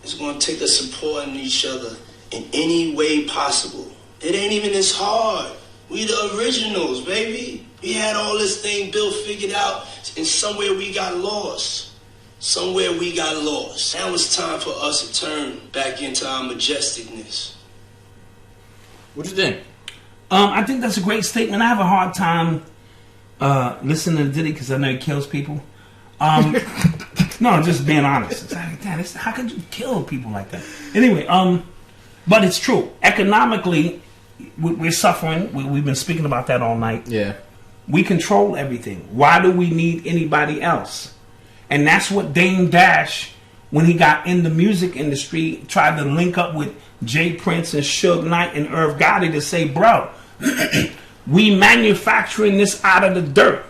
It's going to take us supporting each other in any way possible. It ain't even this hard. We the originals, baby. We had all this thing built, figured out, and somewhere we got lost. Somewhere we got lost. Now it's time for us to turn back into our majesticness. What you think? I think that's a great statement. I have a hard time listening to Diddy because I know he kills people. No, just being honest. It's like, damn, how could you kill people like that? Anyway, but it's true. Economically, we're suffering. We've been speaking about that all night. Yeah. We control everything. Why do we need anybody else? And that's what Dame Dash, when he got in the music industry, tried to link up with Jay Prince and Suge Knight and Irv Gotti to say, bro, we manufacturing this out of the dirt.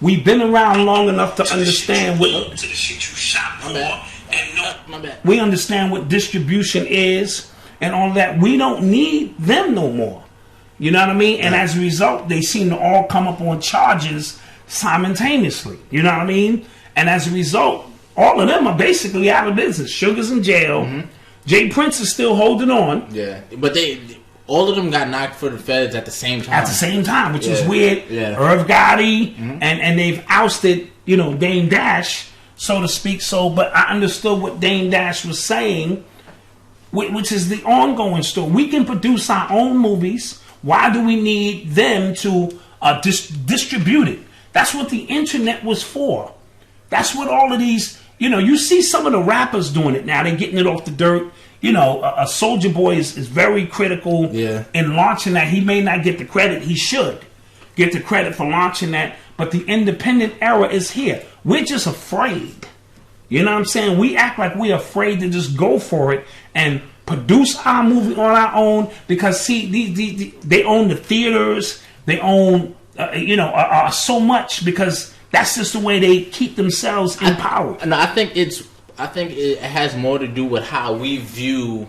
We've been around long enough to understand what To the shit you shop for and know. My bad. we understand what distribution is and all that. We don't need them no more. You know what I mean? And as a result, they seem to all come up on charges simultaneously. You know what I mean? And as a result, all of them are basically out of business. Sugar's in jail. Mm-hmm. Jay Prince is still holding on. Yeah, but all of them got knocked for the feds at the same time. At the same time, which is weird. Yeah. Irv Gotti, and they've ousted, Dame Dash, so to speak. So, but I understood what Dame Dash was saying, which is the ongoing story. We can produce our own movies. Why do we need them to distribute it? That's what the internet was for. That's what all of these, you see some of the rappers doing it now. They're getting it off the dirt. a Soldier Boy is very critical in launching that. He may not get the credit. He should get the credit for launching that. But the independent era is here. We're just afraid. You know what I'm saying? We act like we're afraid to just go for it and produce our movie on our own because, see, they own the theaters. They own, so much because that's just the way they keep themselves in power. No, I think it has more to do with how we view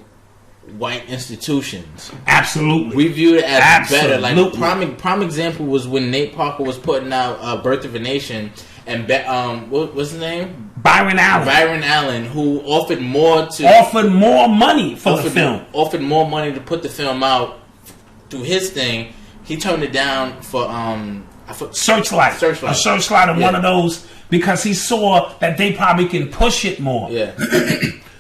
white institutions. Absolutely, we view it as better. Like prime example was when Nate Parker was putting out Birth of a Nation, and what's his name? Byron Allen, who offered more money for the film. Offered more money to put the film out through his thing. He turned it down for Searchlight. A Searchlight of one of those because he saw that they probably can push it more. Yeah.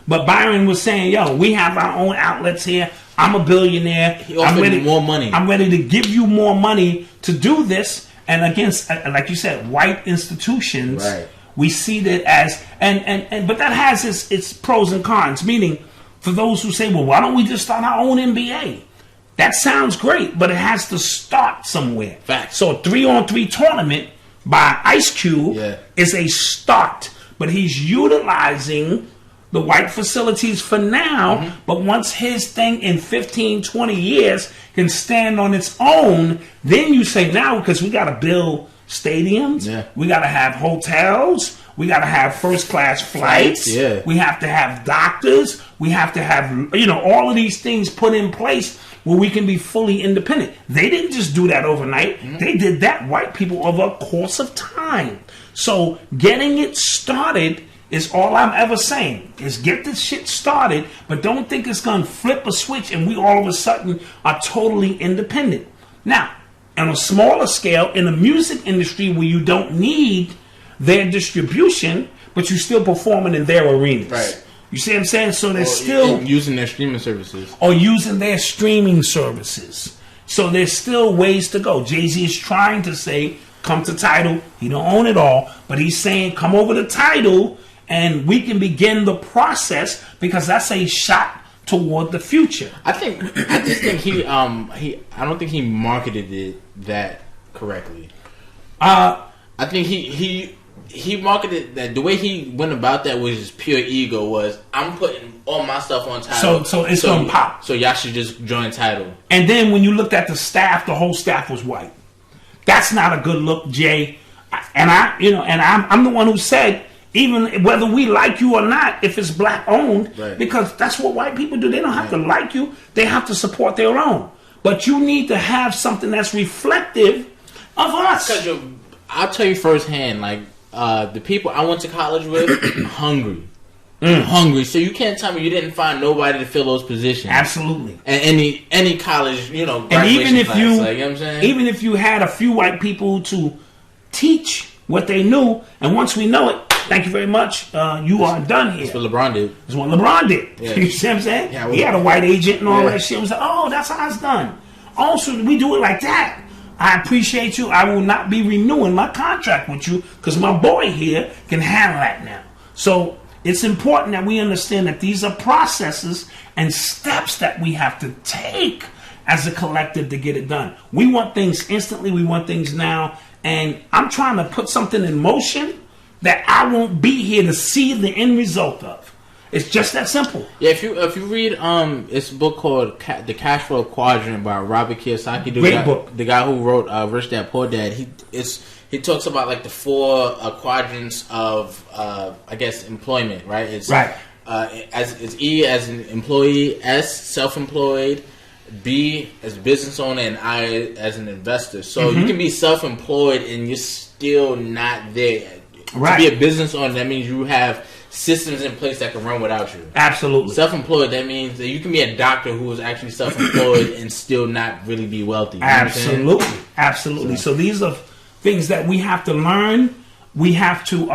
But Byron was saying, "Yo, we have our own outlets here. I'm a billionaire. He offered more money. I'm ready to give you more money to do this." And against, like you said, white institutions, right. We see that as but that has its pros and cons. Meaning, for those who say, "Well, why don't we just start our own NBA?" That sounds great, but it has to start somewhere. Facts. So a 3-on-3 tournament by Ice Cube is a start, but he's utilizing the white facilities for now, but once his thing in 15, 20 years can stand on its own, then you say now, because we got to build stadiums, we got to have hotels, we got to have first-class flights, we have to have doctors, we have to have, all of these things put in place where we can be fully independent. They didn't just do that overnight. They did that, white people, over a course of time. So getting it started is all I'm ever saying, is get this shit started, but don't think it's going to flip a switch and we all of a sudden are totally independent. Now, on a smaller scale, in the music industry where you don't need their distribution, but you're still performing in their arenas. Right. You see what I'm saying? So they're still using their streaming services. Or using their streaming services. So there's still ways to go. Jay-Z is trying to say, come to Tidal. He don't own it all, but he's saying, come over to Tidal and we can begin the process because that's a shot toward the future. I just think I don't think he marketed it that correctly. I think he marketed that the way he went about that was just pure ego. Was I'm putting all my stuff on Tidal, so it's gonna pop. So y'all should just join Tidal. And then when you looked at the staff, the whole staff was white. That's not a good look, Jay. And I'm the one who said, even whether we like you or not, if it's black owned, because that's what white people do. They don't have to like you; they have to support their own. But you need to have something that's reflective of us. Because I'll tell you firsthand, like the people I went to college with, hungry. Hungry. So you can't tell me you didn't find nobody to fill those positions. Absolutely. And any college, and even if class, you know what I'm saying? Even if you had a few white people to teach what they knew, and once we know it, thank you very much, you are done here. That's what LeBron did. That's what LeBron did. Yeah. You see what I'm saying? Yeah, he had a white agent and all that shit. It was like, oh, that's how it's done. Also, we do it like that. I appreciate you. I will not be renewing my contract with you because my boy here can handle that now. So it's important that we understand that these are processes and steps that we have to take as a collective to get it done. We want things instantly. We want things now. And I'm trying to put something in motion that I won't be here to see the end result of. It's just that simple. Yeah, if you read it's a book called The Cash Flow Quadrant by Robert Kiyosaki, Great book. The guy who wrote Rich Dad Poor Dad. He talks about like the four quadrants of I guess employment, right? It's right. It's E as an employee, S self-employed, B as a business owner, and I as an investor. So you can be self-employed and you're still not there. Right. To be a business owner, that means you have systems in place that can run without you. Absolutely. Self-employed, that means that you can be a doctor who is actually self-employed and still not really be wealthy. You Absolutely. Absolutely. So these are things that we have to learn. We have to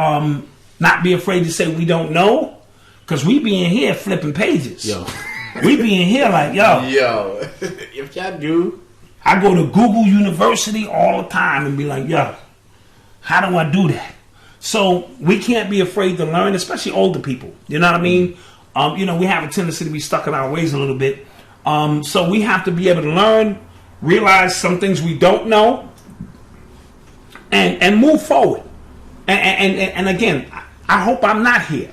not be afraid to say we don't know, because we be in here flipping pages. Yo. We be in here like, yo, if y'all do. I go to Google University all the time and be like, yo, how do I do that? So we can't be afraid to learn, especially older people. You know what I mean? We have a tendency to be stuck in our ways a little bit. So we have to be able to learn, realize some things we don't know, and move forward. And again, I hope I'm not here.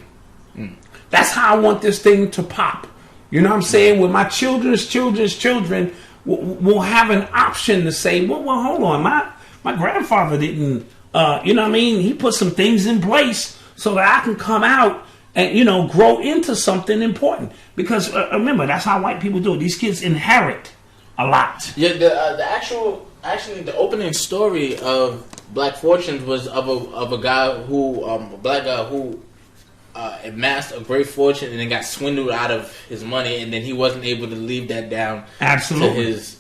That's how I want this thing to pop. You know what I'm saying? With my children's children will have an option to say, well, hold on, my grandfather didn't, he put some things in place so that I can come out and, grow into something important. Because remember, that's how white people do it. These kids inherit a lot. Yeah, the opening story of Black Fortunes was of a guy a black guy who amassed a great fortune and then got swindled out of his money, and then he wasn't able to leave that down. Absolutely. To his,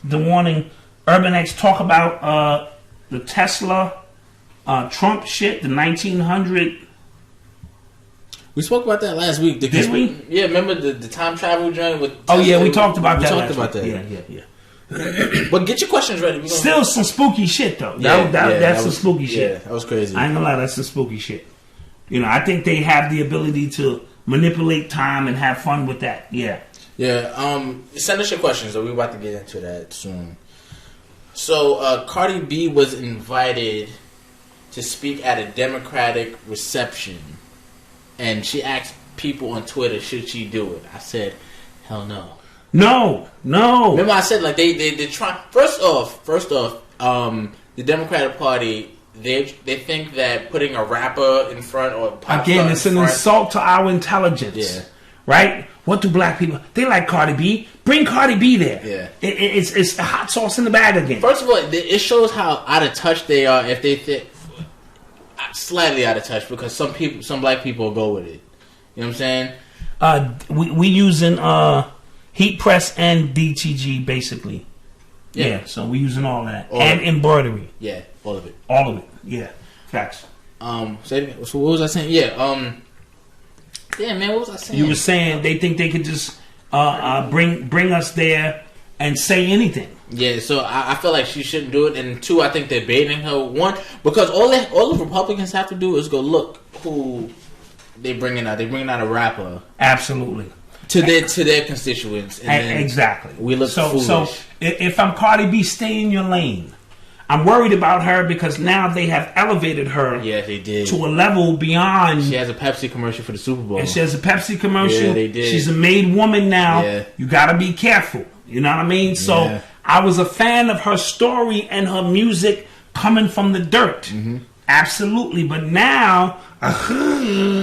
the warning, Urban X talk about the Tesla Trump shit, the 1900. We spoke about that last week. Did we? Yeah, remember the time travel joint with Tesla? Oh yeah, we talked about that. We talked about that. Yeah. But get your questions ready. Still some spooky shit though. That's some spooky shit. Yeah, that was crazy. I ain't gonna lie, that's some spooky shit. I think they have the ability to manipulate time and have fun with that. Yeah. Yeah. Send us your questions, though. We're about to get into that soon. So, Cardi B was invited to speak at a Democratic reception, and she asked people on Twitter, should she do it? I said, hell no. No. Remember, I said they try. First off, the Democratic Party they think that putting a rapper in front or pop again, it's an insult to our intelligence. Yeah. Right? What do black people? They like Cardi B. Bring Cardi B there. Yeah. It's the hot sauce in the bag again. First of all, it shows how out of touch they are if they think slightly out of touch, because some black people will go with it. You know what I'm saying? We using heat press and DTG basically. Yeah, so we using all that. And embroidery. Yeah, all of it. All of it. Yeah. Facts. So what was I saying? Yeah, yeah, man, what was I saying? You were saying they think they could just bring us there and say anything. Yeah, so I feel like she shouldn't do it. And two, I think they're baiting her. One, because all the Republicans have to do is go look who they bringing out. They're bringing out a rapper. Absolutely. To their constituents. And exactly. We look foolish. So if I'm Cardi B, stay in your lane. I'm worried about her because now they have elevated her. Yeah, they did. To a level beyond. She has a Pepsi commercial for the Super Bowl. And she has a Pepsi commercial. Yeah, they did. She's a made woman now. Yeah. You got to be careful. You know what I mean? So I was a fan of her story and her music coming from the dirt. Mm-hmm. Absolutely. But now, I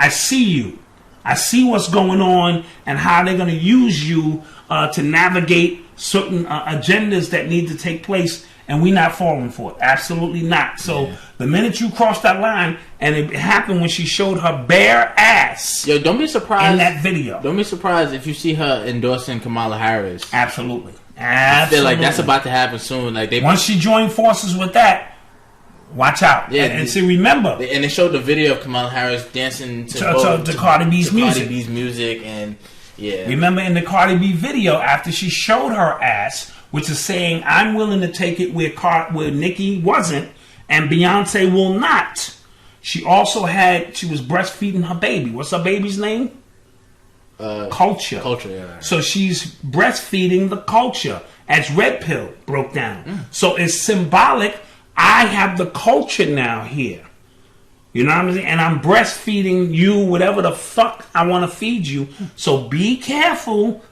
see you. I see what's going on and how they're going to use you to navigate certain agendas that need to take place, and we're not falling for it. Absolutely not. So the minute you cross that line, and it happened when she showed her bare ass. Yo, don't be surprised in that video. Don't be surprised if you see her endorsing Kamala Harris. Absolutely. I feel like that's about to happen soon. Like once she joined forces with that, watch out. Yeah, and see, remember. And they showed the video of Kamala Harris dancing to Cardi B's music. Cardi B's music, and remember in the Cardi B video, after she showed her ass, which is saying, I'm willing to take it where Nicki wasn't, and Beyonce will not. She also she was breastfeeding her baby. What's her baby's name? Culture. Culture, yeah. So she's breastfeeding the culture, as Red Pill broke down. So it's symbolic. I have the culture now here. You know what I'm saying? And I'm breastfeeding you whatever the fuck I want to feed you. So be careful.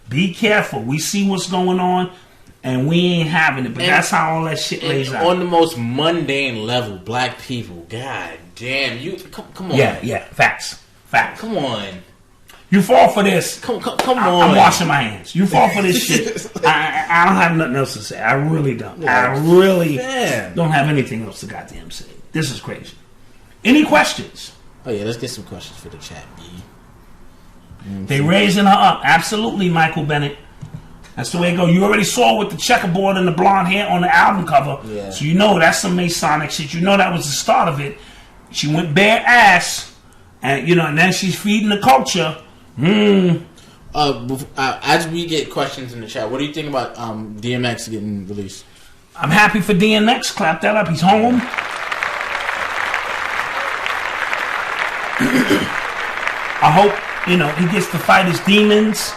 Be careful. We see what's going on, and we ain't having it. But that's how all that shit lays out. On the most mundane level, black people, god damn, you come on. Yeah, facts. Come on. You fall for this. Come on. I'm washing my hands. You fall for this shit. I don't have nothing else to say. I really don't. I really don't have anything else to goddamn say. This is crazy. Any questions? Oh yeah, let's get some questions for the chat, B. They raising her up. Absolutely, Michael Bennett. That's the way it goes. You already saw with the checkerboard and the blonde hair on the album cover. Yeah. So you know that's some Masonic shit. You know that was the start of it. She went bare ass. And and then she's feeding the culture. As we get questions in the chat, what do you think about DMX getting released? I'm happy for DMX. Clap that up. He's home. I hope, he gets to fight his demons,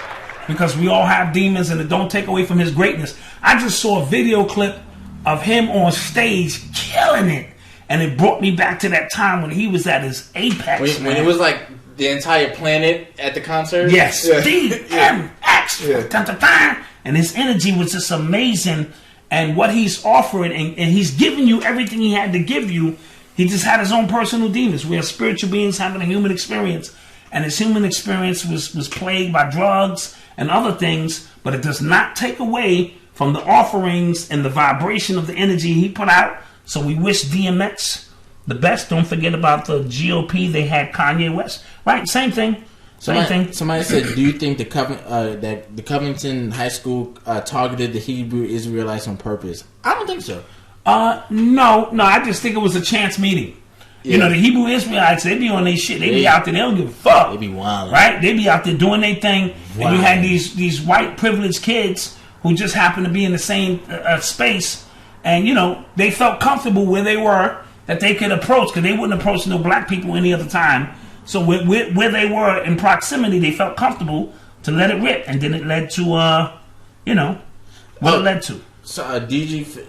because we all have demons, and it don't take away from his greatness. I just saw a video clip of him on stage killing it, and it brought me back to that time when he was at his apex. When it was like the entire planet at the concert? Yes. DMX. Yeah. And his energy was just amazing. And what he's offering, and he's giving you everything he had to give you. He just had his own personal demons. We are spiritual beings having a human experience. And his human experience was plagued by drugs and other things. But it does not take away from the offerings and the vibration of the energy he put out. So we wish DMX the best. Don't forget about the GOP. They had Kanye West. Right, same thing. Somebody said, do you think that the Covington High School targeted the Hebrew Israelites on purpose? I don't think so. No. I just think it was a chance meeting. Yeah. The Hebrew Israelites, they be on their shit. They be out there. They don't give a fuck. They be wild. Right? They be out there doing their thing. Wow. And you had these white privileged kids who just happened to be in the same space. And, they felt comfortable where they were, that they could approach, because they wouldn't approach no black people any other time. So where they were in proximity, they felt comfortable to let it rip. And then it led to, what it led to. So DG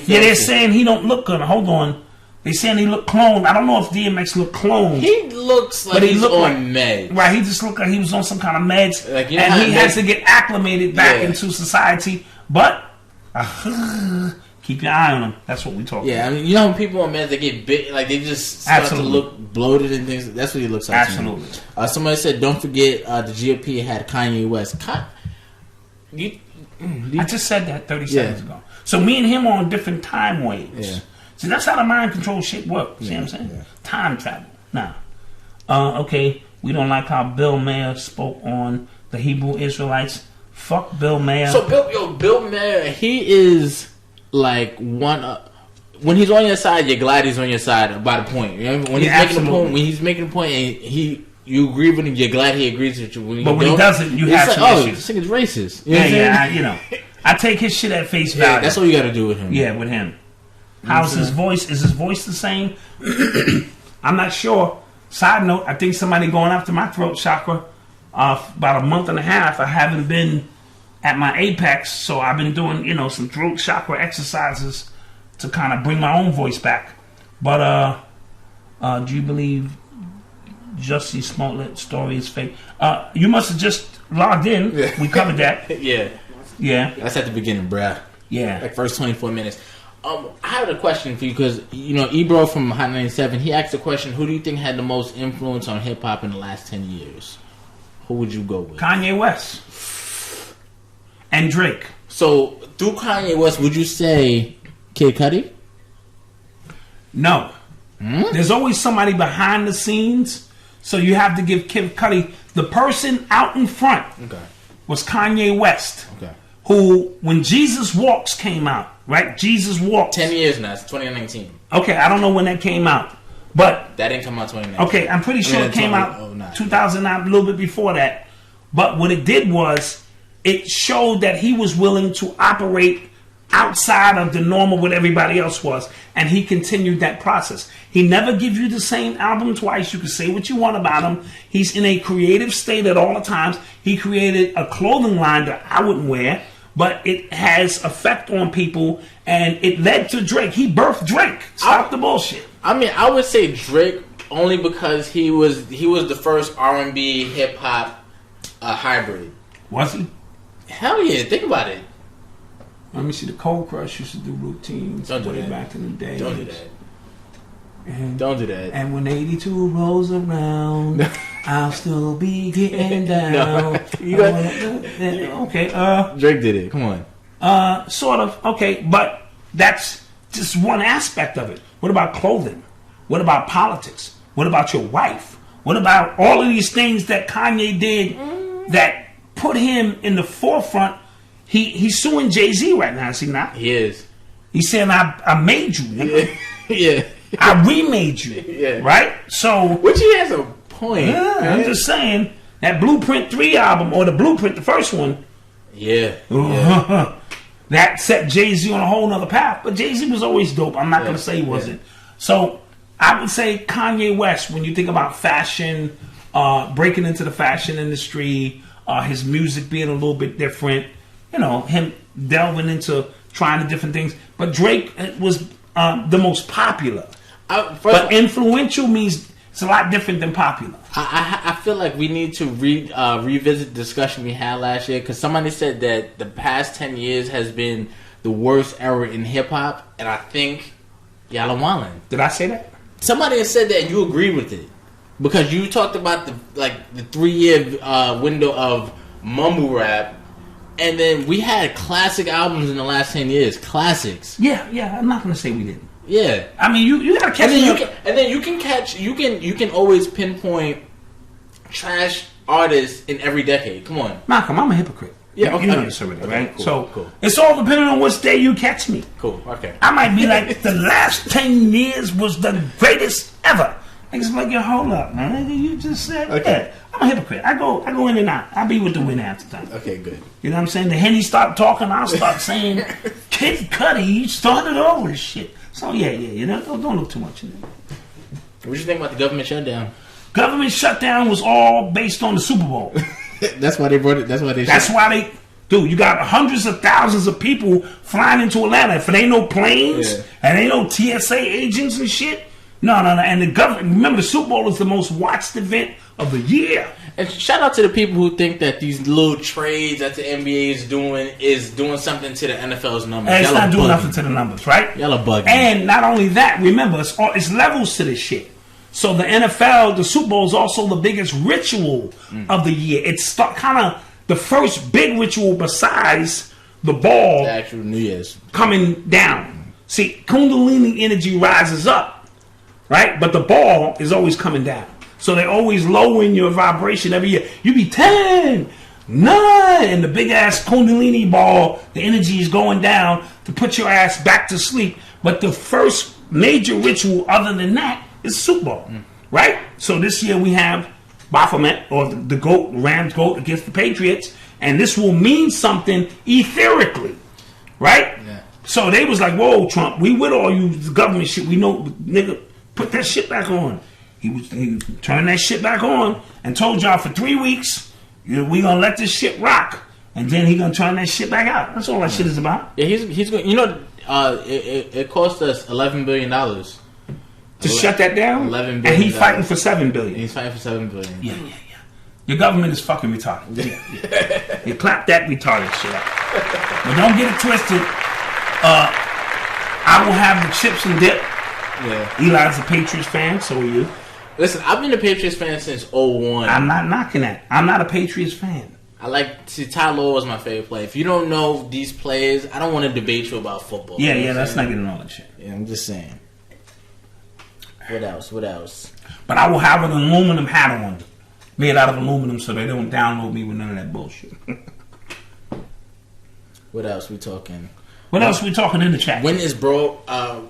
yeah, they're saying he don't look good. Hold on. They're saying he looked cloned. I don't know if DMX looked cloned. He looks like he's on meds. Right, he just looked like he was on some kind of meds. And he has to get acclimated back into society. But keep your eye on him. That's what we talk about. Yeah, I mean, when people on meds, they get big, like they just start to look bloated and things. That's what he looks like. Absolutely. Somebody said, don't forget the GOP had Kanye West. I just said that 30 seconds ago. So me and him are on different time waves. Yeah. See, that's how the mind control shit works. See what I'm saying? Yeah. Time travel. Now, okay, we don't like how Bill Maher spoke on the Hebrew Israelites. Fuck Bill Maher. So Bill Maher, he is like when he's on your side, you're glad he's on your side by the point. When he's making a point, and you agree with him, you're glad he agrees with you. When he doesn't, you have some issues. This thing is racist. I take his shit at face value. That's all you got to do with him. Yeah, with him. How's his voice? Is his voice the same? I'm not sure. Side note, I think somebody going after my throat chakra. About a month and a half, I haven't been at my apex, so I've been doing, some throat chakra exercises to kind of bring my own voice back. But do you believe Jussie Smollett story is fake? You must have just logged in. Yeah. We covered that. Yeah. That's at the beginning, bruh. Yeah. Like first 24 minutes. I have a question for you because, Ebro from Hot 97, he asked the question, who do you think had the most influence on hip-hop in the last 10 years? Who would you go with? Kanye West. And Drake. So, through Kanye West, would you say Kid Cudi? No. There's always somebody behind the scenes, so you have to give Kid Cudi. The person out in front was Kanye West. Okay. Who, when Jesus Walks came out, right? Jesus Walks. 10 years now. It's 2019. Okay, I don't know when that came out. But that didn't come out 2019. Okay, I'm pretty sure it came out 2009, a little bit before that. But what it did was, it showed that he was willing to operate outside of the normal what everybody else was. And he continued that process. He never gives you the same album twice. You can say what you want about him. He's in a creative state at all the times. He created a clothing line that I wouldn't wear, but it has effect on people, and it led to Drake. He birthed Drake. Stop the bullshit. I mean, I would say Drake only because he was the first R&B hip hop hybrid. Was he? Hell yeah! Think about it. Let me see. The Cold Crush used to do routines way back in the day. Don't do that. Don't do that. And when 82 rolls around, I'll still be getting down. Okay. Drake did it. Come on. Sort of. Okay, but that's just one aspect of it. What about clothing? What about politics? What about your wife? What about all of these things that Kanye did that put him in the forefront? He's suing Jay-Z right now, is he not? He is. He's saying, I made you. Yeah. I remade you. Yeah. Right? So. Which he has a point. Yeah, I'm just saying, that Blueprint 3 album, or the Blueprint, the first one. Yeah. That set Jay-Z on a whole nother path. But Jay-Z was always dope. I'm not going to say he wasn't. So, I would say Kanye West, when you think about fashion, breaking into the fashion industry, his music being a little bit different, him delving into trying the different things. But Drake was the most popular. But influential means it's a lot different than popular. I feel like we need to revisit the discussion we had last year, because somebody said that the past 10 years has been the worst era in hip-hop, and I think y'all are wildin'. Did I say that? Somebody has said that and you agreed with it. Because you talked about the 3-year window of mumble rap, and then we had classic albums in the last 10 years. Classics. Yeah. I'm not gonna say we didn't. Yeah. I mean, you gotta catch you can always pinpoint trash artists in every decade. Come on, Malcolm. I'm a hypocrite. Yeah, okay. You know this already, right? Cool, cool. It's all depending on which day you catch me. Cool. Okay. I might be like, the last 10 years was the greatest ever. Niggas like, yo, hold up, man. You just said, okay. Yeah, I'm a hypocrite. I go in and out. I be with the wind half the time. Okay, good. You know what I'm saying? The Henny start talking, I'll start saying, Kid Cudi started all this shit. So yeah. Don't look too much in there. What you think about the government shutdown? Government shutdown was all based on the Super Bowl. That's why they brought it. That's why they. Dude, you got hundreds of thousands of people flying into Atlanta. If it ain't no planes and ain't no TSA agents and shit. No. And the government, remember, the Super Bowl is the most watched event of the year. And shout out to the people who think that these little trades that the NBA is doing something to the NFL's numbers. And it's not doing nothing to the numbers, right? Y'all are bugging. And not only that, remember, it's levels to this shit. So the NFL, the Super Bowl is also the biggest ritual of the year. It's kind of the first big ritual besides the ball, the actual New Year's, coming down. See, Kundalini energy rises up, right? But the ball is always coming down. So they're always lowering your vibration every year. You be 10, 9, and the big ass Kundalini ball, the energy is going down to put your ass back to sleep. But the first major ritual other than that is Super Bowl, right? So this year we have Baphomet, or the GOAT, Rams GOAT against the Patriots, and this will mean something etherically, right? Yeah. So they was like, whoa, Trump, we with all you government shit. We know, nigga, put that shit back on. He turned that shit back on and told y'all for 3 weeks, we gonna let this shit rock, and then he gonna turn that shit back out. That's all that shit is about. Yeah, he's going. It cost us $11 billion to shut that down. $11 billion, and he's fighting for $7 billion. He's fighting for $7 billion. Yeah. Your government is fucking retarded. Yeah. You clap that retarded shit up. But don't get it twisted. I will have the chips and dip. Yeah. Eli's a Patriots fan, so are you. Listen, I've been a Patriots fan since 01. I'm not knocking that. I'm not a Patriots fan. Ty Law was my favorite player. If you don't know these players, I don't want to debate you about football. Yeah, that's not getting all that shit. Yeah, I'm just saying. What else? But I will have an aluminum hat on, made out of aluminum, so they don't download me with none of that bullshit. What else we talking? What else we talking in the chat? When is Brother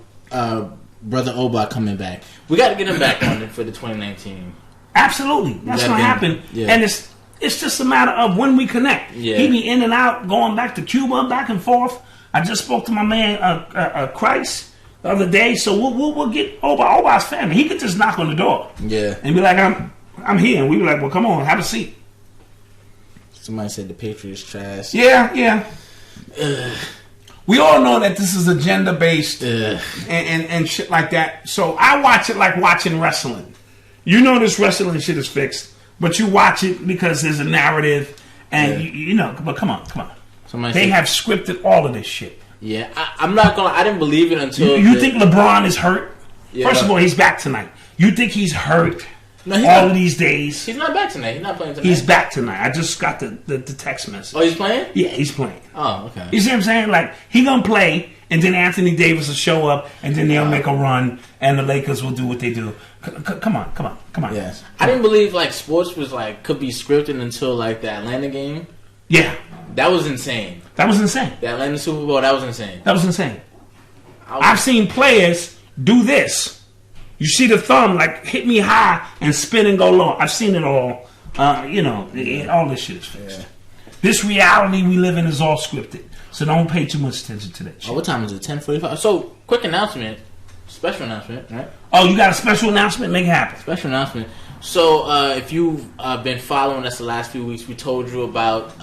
Oba coming back? We got to get him back on for the 2019. Absolutely, that's gonna happen. Yeah. And it's just a matter of when we connect. Yeah. He be in and out, going back to Cuba, back and forth. I just spoke to my man Christ the other day, so we'll get Oba's family. He could just knock on the door, and be like, "I'm here," and we be like, "Well, come on, have a seat." Somebody said the Patriots trash. Yeah. We all know that this is agenda based and shit like that. So I watch it like watching wrestling. You know this wrestling shit is fixed, but you watch it because there's a narrative, and you know. But come on. They have scripted all of this shit. Yeah, I'm not gonna. I didn't believe it until you think LeBron is hurt. Yeah, First of all, he's back tonight. You think he's hurt? No, all of these days. He's not back tonight. He's not playing tonight. He's back tonight. I just got the text message. Oh, he's playing? Yeah, he's playing. Oh, okay. You see what I'm saying? Like, he gonna play, and then Anthony Davis will show up, and then they'll make a run, and the Lakers will do what they do. Come on. Yes. I didn't believe, sports was, could be scripted until, the Atlanta game. Yeah. That was insane. The Atlanta Super Bowl, that was insane. I've seen players do this. You see the thumb, hit me high and spin and go low. I've seen it all. All this shit is fixed. Yeah. This reality we live in is all scripted. So don't pay too much attention to that shit. Oh, what time is it? 10:45. So, quick announcement. Special announcement, right? Oh, you got a special announcement? Make it happen. Special announcement. So, if you've been following us the last few weeks, we told you about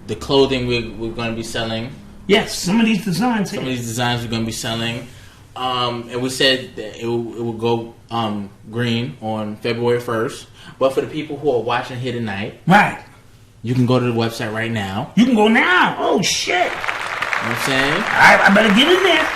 the clothing we're going to be selling. Yes, some of these designs. Some of these designs we're going to be selling. And we said that it will go green on February 1st. But for the people who are watching here tonight, right, you can go to the website right now. You can go now. Oh, shit. You know what I'm saying? All right, I better get in there. You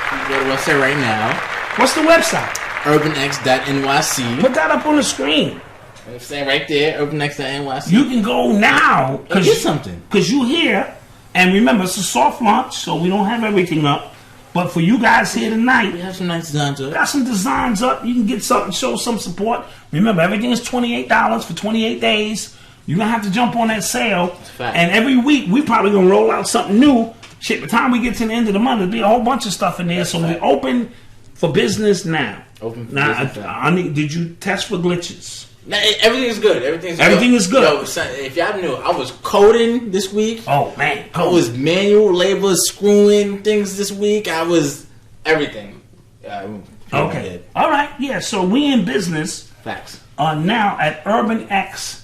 can go to the website right now. What's the website? urbanx.nyc. Put that up on the screen. You know what I'm saying? Right there, urbanx.nyc. You can go now. Get something. Because you're here. And remember, it's a soft launch, so we don't have everything up. But for you guys here tonight, we have some nice designs up. Got some designs up. You can get something, show some support. Remember, everything is $28 for 28 days. You're going to have to jump on that sale. And every week, we probably going to roll out something new. Shit, by the time we get to the end of the month, there'll be a whole bunch of stuff in there. That's so we're open for business now. Open for business now. Did you test for glitches? Nah, everything is good. Everything is good. Yo, son, if y'all knew, I was coding this week. Oh, man. I was manual labor, screwing things this week. I was everything. Okay. All right. Yeah, so we in business. Facts. Now at urbanx.nyc.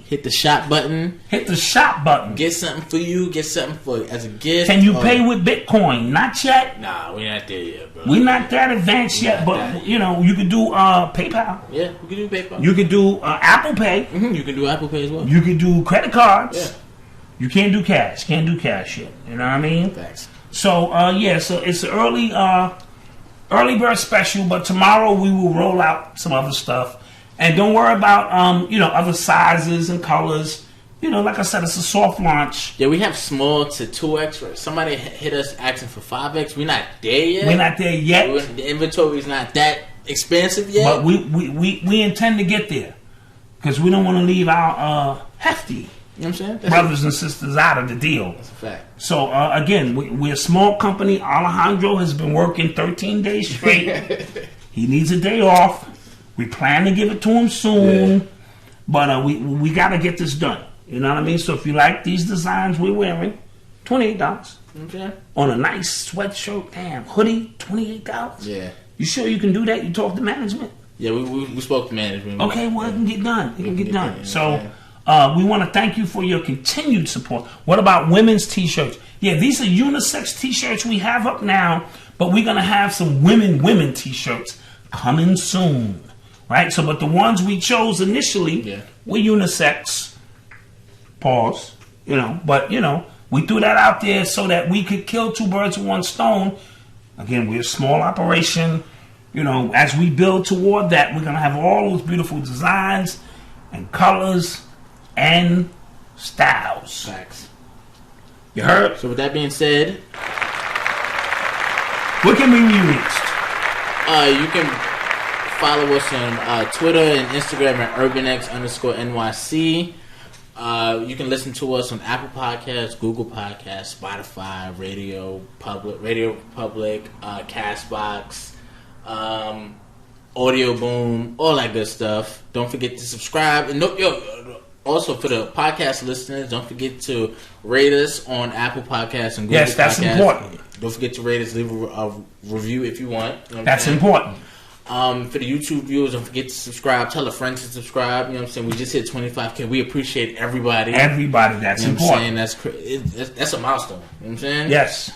Hit the shop button. Hit the shop button. Get something for you. Get something for as a gift. Can you pay with Bitcoin? Not yet. Nah, we're not there yet, bro. We're not that advanced yet, but you know, you could do PayPal. Yeah, we can do PayPal. You could do Apple Pay. Mm-hmm. You can do Apple Pay as well. You can do credit cards. Yeah. You can't do cash. Can't do cash yet. You know what I mean? Thanks. So so it's an early bird special, but tomorrow we will roll out some other stuff. And don't worry about other sizes and colors. You know, like I said, it's a soft launch. Yeah, we have small to 2X. Somebody hit us asking for 5X. We're not there yet. We're not there yet. The inventory is not that expensive yet. But we intend to get there because we don't want to leave our hefty brothers and sisters out of the deal. That's a fact. So again, we're a small company. Alejandro has been working 13 days straight. He needs a day off. We plan to give it to him soon, but we got to get this done. You know what I mean? So if you like these designs we're wearing, $28. Okay. On a nice sweatshirt, hoodie, $28. Yeah. You sure you can do that? You talk to management? Yeah, we spoke to management. Okay, well, it can get done. It can get done. So we want to thank you for your continued support. What about women's T-shirts? Yeah, these are unisex T-shirts we have up now, but we're going to have some women T-shirts coming soon. Right? So, but the ones we chose initially were unisex. Pause. But we threw that out there so that we could kill two birds with one stone. Again, we're a small operation. As we build toward that, we're going to have all those beautiful designs and colors and styles. Facts. You heard? So with that being said, where can we be reached? You can follow us on Twitter and Instagram at urbanx_NYC. You can listen to us on Apple Podcasts, Google Podcasts, Spotify, Radio Public, Castbox, Audio Boom, all that good stuff. Don't forget to subscribe. And also for the podcast listeners, don't forget to rate us on Apple Podcasts and Google Podcasts. Yes, that's important. Don't forget to rate us, leave a review if you want. That's important. For the YouTube viewers, don't forget to subscribe. Tell a friend to subscribe. You know what I'm saying? We just hit 25K. We appreciate everybody. That's important. That's a milestone. You know what I'm saying? Yes.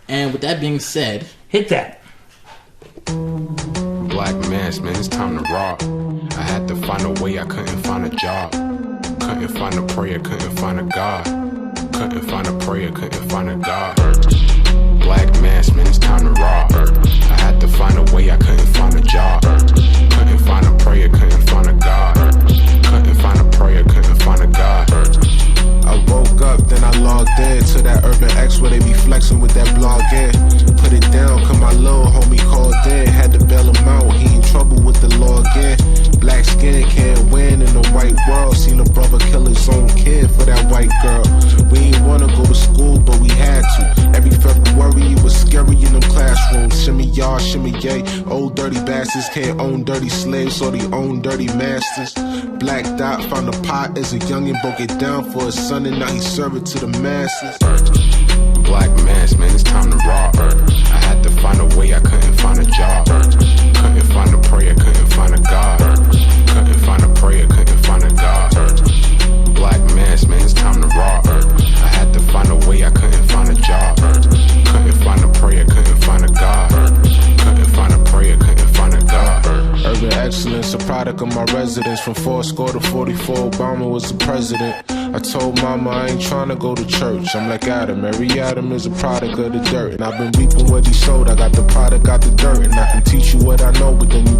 And with that being said, hit that. Black mass, man, it's time to rock. I had to find a way, I couldn't find a job. Couldn't find a prayer, couldn't find a God. Couldn't find a prayer, couldn't find a God. Black mass, man, it's time to rock. I had to find a way, I couldn't find a job. Couldn't find a prayer, couldn't find a God. Couldn't find a prayer, couldn't find a God. I woke up, then I logged in to that Urban X where they be flexing with that blog in. Put it down, cause my little homie called in. Had to bail him out, he in trouble with the law again. Black skin can't win in the white world. Seen a brother kill his own kid for that white girl. We ain't wanna go to school, but we had to. Every February it was scary in them classrooms. Shimmy y'all, shimmy yay. Old dirty bastards can't own dirty slaves, so they own dirty masters. Black Dot found a pot as a youngin', broke it down for his son, and now he serve it to the masses. Black mass, man, it's time to rock. I had to find a way, I couldn't find a job. Couldn't find a prayer, couldn't find a God. Couldn't find a prayer, couldn't find a God. Black mass, man, it's time to rock. I had to find a way, I couldn't find a job. Couldn't find a prayer, couldn't find a God. Couldn't find a prayer, couldn't find a God. Urban excellence, a product of my residence. From 4 to 44, Obama was the president. I told mama I ain't tryna go to church. I'm like Adam, every Adam is a product of the dirt. And I've been reaping what he sowed. I got the product, got the dirt. And I can teach you what I know, but then you